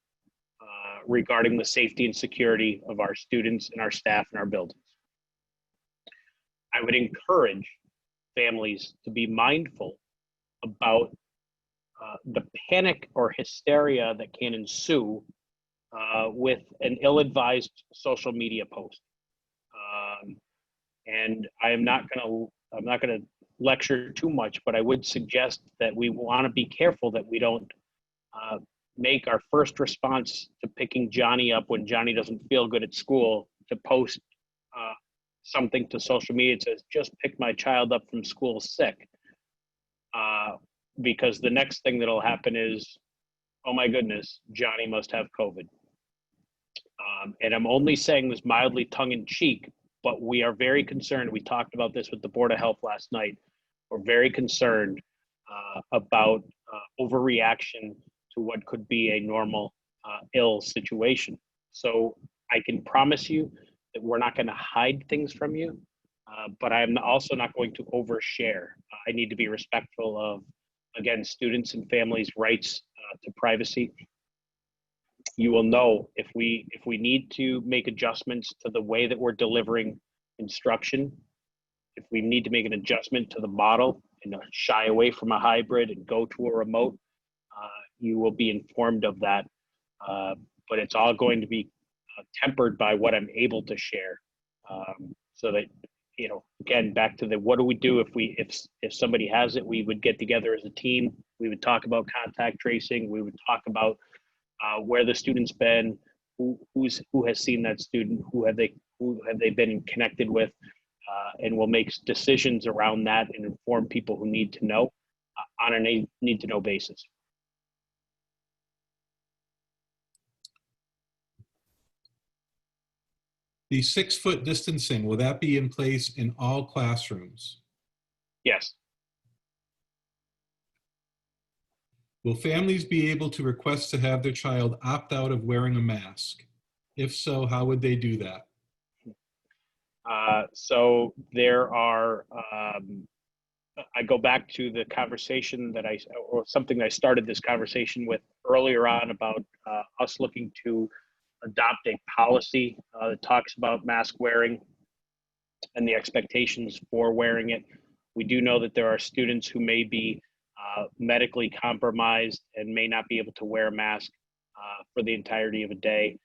regarding the safety and security of our students and our staff and our buildings. I would encourage families to be mindful about the panic or hysteria that can ensue with an ill-advised social media post. And I'm not going to lecture too much, but I would suggest that we want to be careful that we don't make our first response to picking Johnny up when Johnny doesn't feel good at school to post something to social media that says, "Just pick my child up from school sick." Because the next thing that'll happen is, "Oh my goodness, Johnny must have COVID." And I'm only saying this mildly tongue-in-cheek, but we are very concerned. We talked about this with the Board of Health last night. We're very concerned about overreaction to what could be a normal ill situation. So I can promise you that we're not going to hide things from you, but I'm also not going to overshare. I need to be respectful of, again, students and families' rights to privacy. You will know if we need to make adjustments to the way that we're delivering instruction, if we need to make an adjustment to the model and shy away from a hybrid and go to a remote, you will be informed of that. But it's all going to be tempered by what I'm able to share, so that, again, back to the what do we do if somebody has it, we would get together as a team. We would talk about contact tracing. We would talk about where the student's been, who has seen that student, who have they been connected with, and we'll make decisions around that and inform people who need to know on a need to know basis. The 6-foot distancing, will that be in place in all classrooms? Yes. Will families be able to request to have their child opt out of wearing a mask? If so, how would they do that? So there are, I go back to the conversation or something I started this conversation with earlier on about us looking to adopt a policy that talks about mask wearing and the expectations for wearing it. We do know that there are students who may be medically compromised and may not be able to wear a mask for the entirety of a day.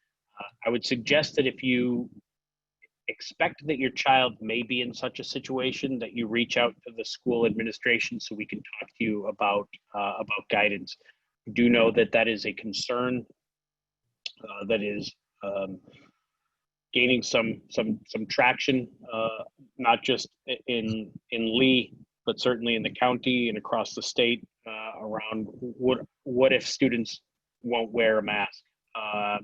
I would suggest that if you expect that your child may be in such a situation, that you reach out to the school administration so we can talk to you about guidance. We do know that that is a concern that is gaining some traction, not just in Lee, but certainly in the county and across the state around what if students won't wear a mask.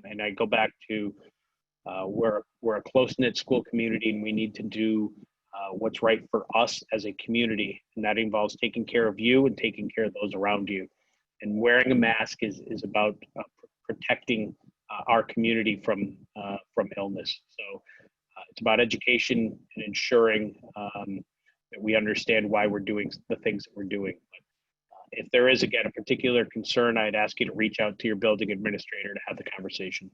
And I go back to we're a close-knit school community, and we need to do what's right for us as a community, and that involves taking care of you and taking care of those around you. And wearing a mask is about protecting our community from illness. So it's about education and ensuring that we understand why we're doing the things that we're doing. But if there is, again, a particular concern, I'd ask you to reach out to your building administrator to have the conversation.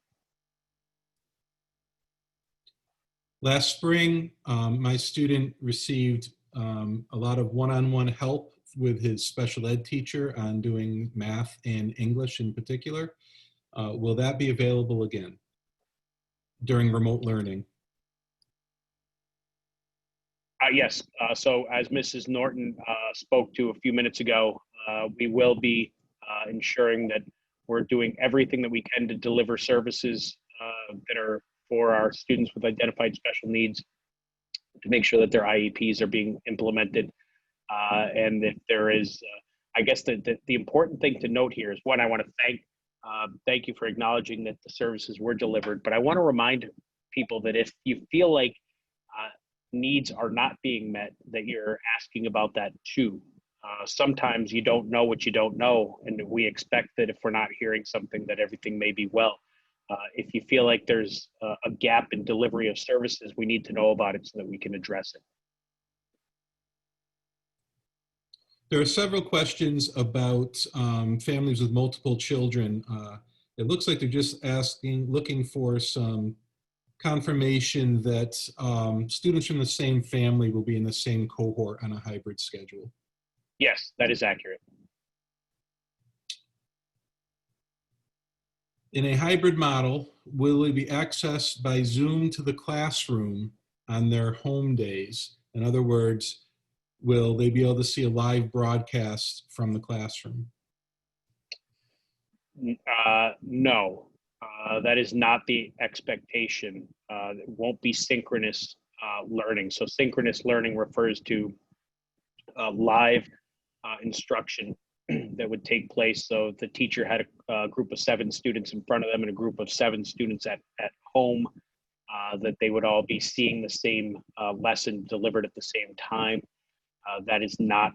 Last spring, my student received a lot of one-on-one help with his special ed teacher on doing math and English in particular. Will that be available again during remote learning? Yes. So as Mrs. Norton spoke to a few minutes ago, we will be ensuring that we're doing everything that we can to deliver services that are for our students with identified special needs, to make sure that their IEPs are being implemented. And if there is, I guess the important thing to note here is, one, I want to thank you for acknowledging that the services were delivered, but I want to remind people that if you feel like needs are not being met, that you're asking about that too. Sometimes you don't know what you don't know, and we expect that if we're not hearing something, that everything may be well. If you feel like there's a gap in delivery of services, we need to know about it so that we can address it. There are several questions about families with multiple children. It looks like they're just looking for some confirmation that students from the same family will be in the same cohort on a hybrid schedule. Yes, that is accurate. In a hybrid model, will it be accessed by Zoom to the classroom on their home days? In other words, will they be able to see a live broadcast from the classroom? No, that is not the expectation. It won't be synchronous learning. So synchronous learning refers to live instruction that would take place. So the teacher had a group of 7 students in front of them and a group of 7 students at home, that they would all be seeing the same lesson delivered at the same time. That is not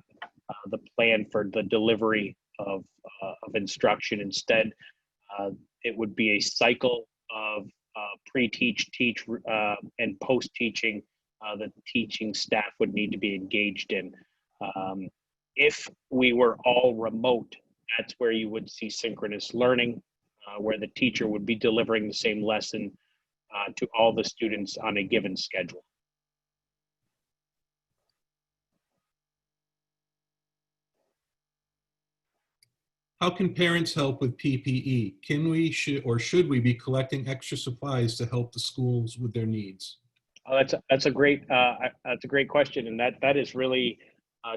the plan for the delivery of instruction. Instead, it would be a cycle of pre-teach, teach, and post-teaching that the teaching staff would need to be engaged in. If we were all remote, that's where you would see synchronous learning, where the teacher would be delivering the same lesson to all the students on a given schedule. How can parents help with PPE? Can we, should we be collecting extra supplies to help the schools with their needs? Oh, that's a great question, and that is really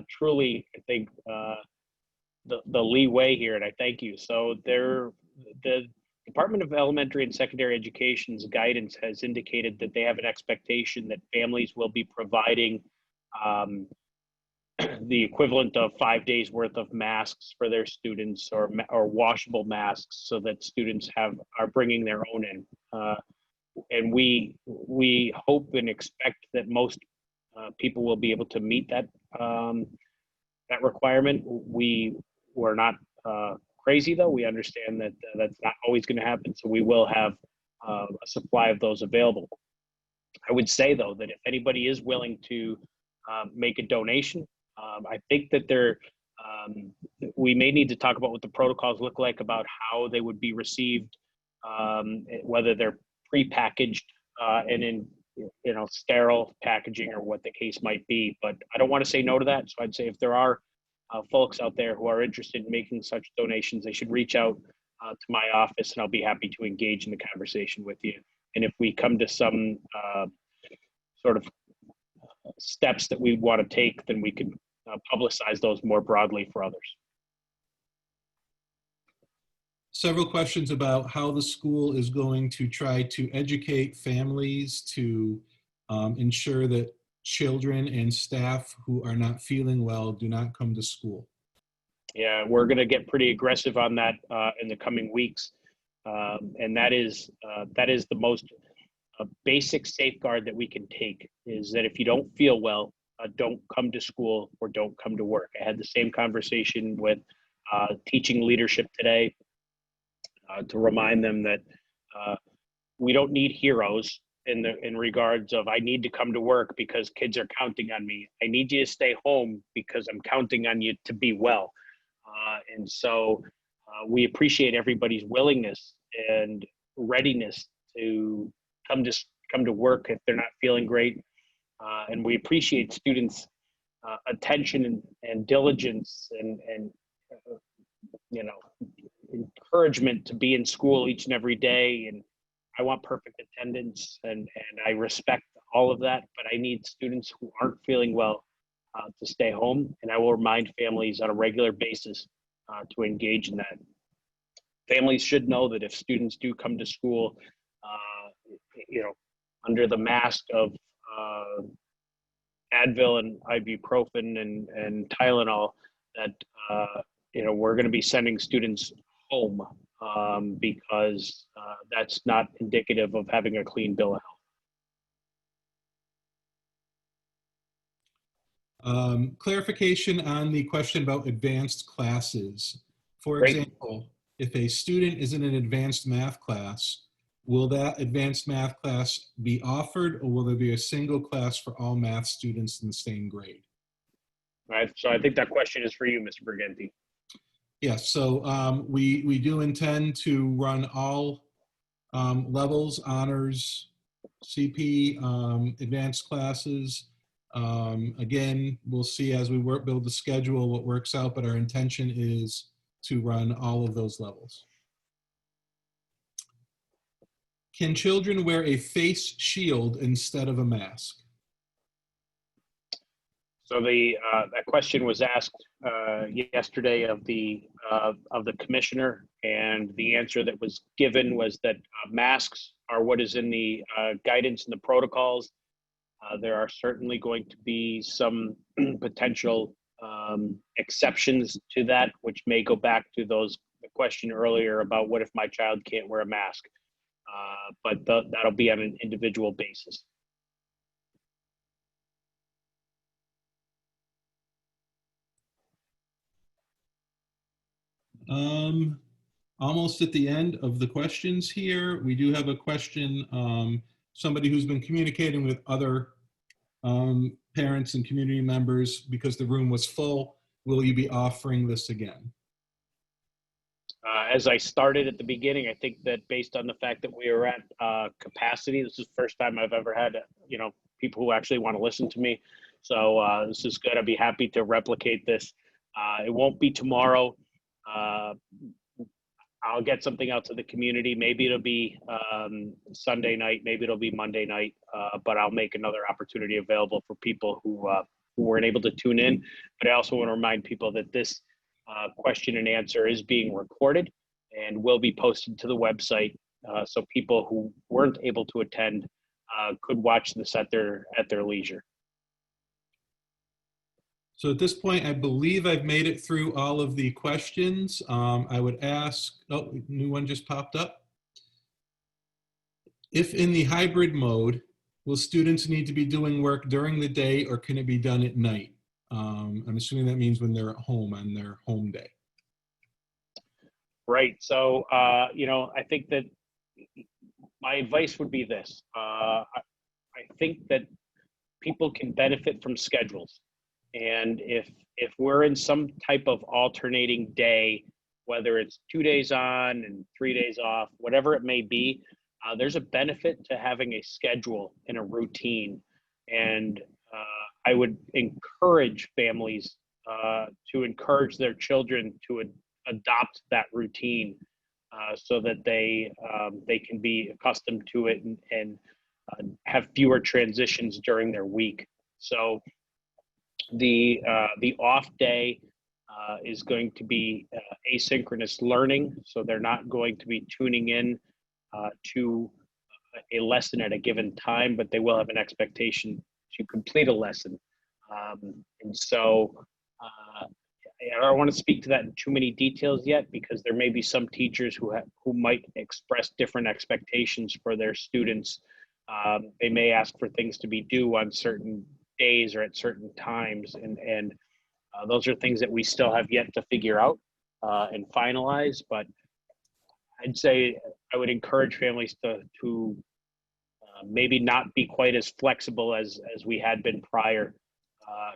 truly, I think, the leeway here, and I thank you. So the Department of Elementary and Secondary Education's guidance has indicated that they have an expectation that families will be providing the equivalent of 5 days worth of masks for their students, or washable masks, so that students are bringing their own in. And we hope and expect that most people will be able to meet that requirement. We're not crazy, though. We understand that that's not always going to happen, so we will have a supply of those available. I would say, though, that if anybody is willing to make a donation, I think that we may need to talk about what the protocols look like about how they would be received, whether they're prepackaged and in sterile packaging or what the case might be. But I don't want to say no to that. So I'd say if there are folks out there who are interested in making such donations, they should reach out to my office, and I'll be happy to engage in the conversation with you. And if we come to some sort of steps that we want to take, then we can publicize those more broadly for others. Several questions about how the school is going to try to educate families to ensure that children and staff who are not feeling well do not come to school. Yeah, we're going to get pretty aggressive on that in the coming weeks. And that is the most basic safeguard that we can take, is that if you don't feel well, don't come to school or don't come to work. I had the same conversation with teaching leadership today to remind them that we don't need heroes in regards of, I need to come to work because kids are counting on me. I need you to stay home because I'm counting on you to be well. And so we appreciate everybody's willingness and readiness to come to work if they're not feeling great. And we appreciate students' attention and diligence and encouragement to be in school each and every day. And I want perfect attendance, and I respect all of that, but I need students who aren't feeling well to stay home. And I will remind families on a regular basis to engage in that. Families should know that if students do come to school, under the mask of Advil and ibuprofen and Tylenol, that we're going to be sending students home because that's not indicative of having a clean bill of health. Clarification on the question about advanced classes. For Great. example, if a student is in an advanced math class, will that advanced math class be offered, or will there be a single class for all math students in the same grade? Right. So I think that question is for you, Mr. Briganti. Yes, so we do intend to run all levels, honors, CP, advanced classes. Again, we'll see as we build the schedule what works out, but our intention is to run all of those levels. Can children wear a face shield instead of a mask? So that question was asked yesterday of the commissioner, and the answer that was given was that masks are what is in the guidance and the protocols. There are certainly going to be some potential exceptions to that, which may go back to the question earlier about what if my child can't wear a mask, but that'll be on an individual basis. Almost at the end of the questions here, we do have a question. Somebody who's been communicating with other parents and community members because the room was full. Will you be offering this again? As I started at the beginning, I think that based on the fact that we are at capacity, this is the first time I've ever had, people who actually want to listen to me. So this is good. I'd be happy to replicate this. It won't be tomorrow. I'll get something out to the community. Maybe it'll be Sunday night. Maybe it'll be Monday night. But I'll make another opportunity available for people who weren't able to tune in. But I also want to remind people that this question and answer is being recorded and will be posted to the website, so people who weren't able to attend could watch this at their leisure. So at this point, I believe I've made it through all of the questions. I would ask, oh, new one just popped up. If in the hybrid mode, will students need to be doing work during the day, or can it be done at night? I'm assuming that means when they're at home on their home day. Right. So, I think that my advice would be this. I think that people can benefit from schedules. And if we're in some type of alternating day, whether it's 2 days on and 3 days off, whatever it may be, there's a benefit to having a schedule and a routine. And I would encourage families to encourage their children to adopt that routine so that they can be accustomed to it and have fewer transitions during their week. So the off day is going to be asynchronous learning, so they're not going to be tuning in to a lesson at a given time, but they will have an expectation to complete a lesson. And so I don't want to speak to that in too many details yet, because there may be some teachers who might express different expectations for their students. They may ask for things to be due on certain days or at certain times, and those are things that we still have yet to figure out and finalize. But I'd say I would encourage families to maybe not be quite as flexible as we had been prior,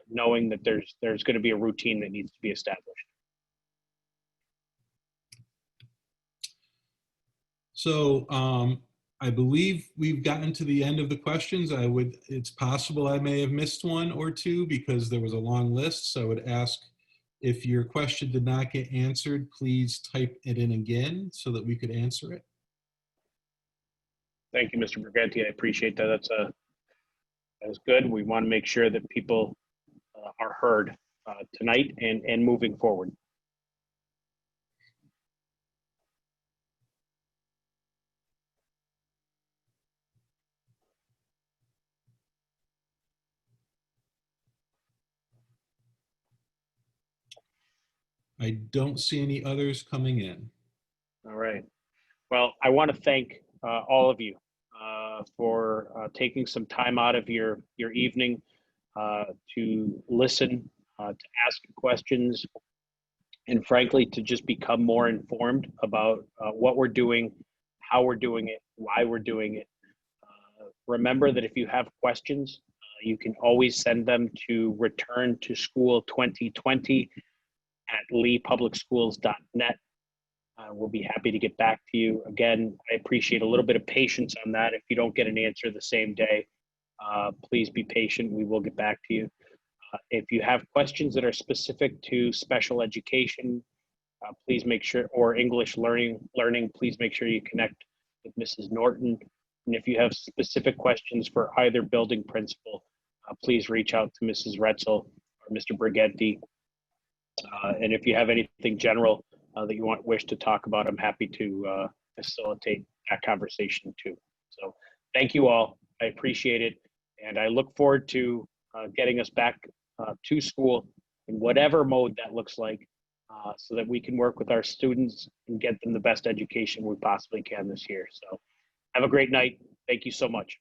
knowing that there's going to be a routine that needs to be established. So I believe we've gotten to the end of the questions. It's possible I may have missed one or two because there was a long list. So I would ask, if your question did not get answered, please type it in again so that we could answer it. Thank you, Mr. Briganti. I appreciate that. That's good. We want to make sure that people are heard tonight and moving forward. I don't see any others coming in. All right. Well, I want to thank all of you for taking some time out of your evening to listen, to ask questions, and frankly, to just become more informed about what we're doing, how we're doing it, why we're doing it. Remember that if you have questions, you can always send them to returntoschool2020 at leepublicschools.net. We'll be happy to get back to you. Again, I appreciate a little bit of patience on that. If you don't get an answer the same day, please be patient. We will get back to you. If you have questions that are specific to special education, please make sure, or English learning, please make sure you connect with Mrs. Norton. And if you have specific questions for either building principal, please reach out to Mrs. Retzel or Mr. Briganti. And if you have anything general that you wish to talk about, I'm happy to facilitate that conversation too. So thank you all. I appreciate it. And I look forward to getting us back to school in whatever mode that looks like, so that we can work with our students and get them the best education we possibly can this year. So have a great night. Thank you so much.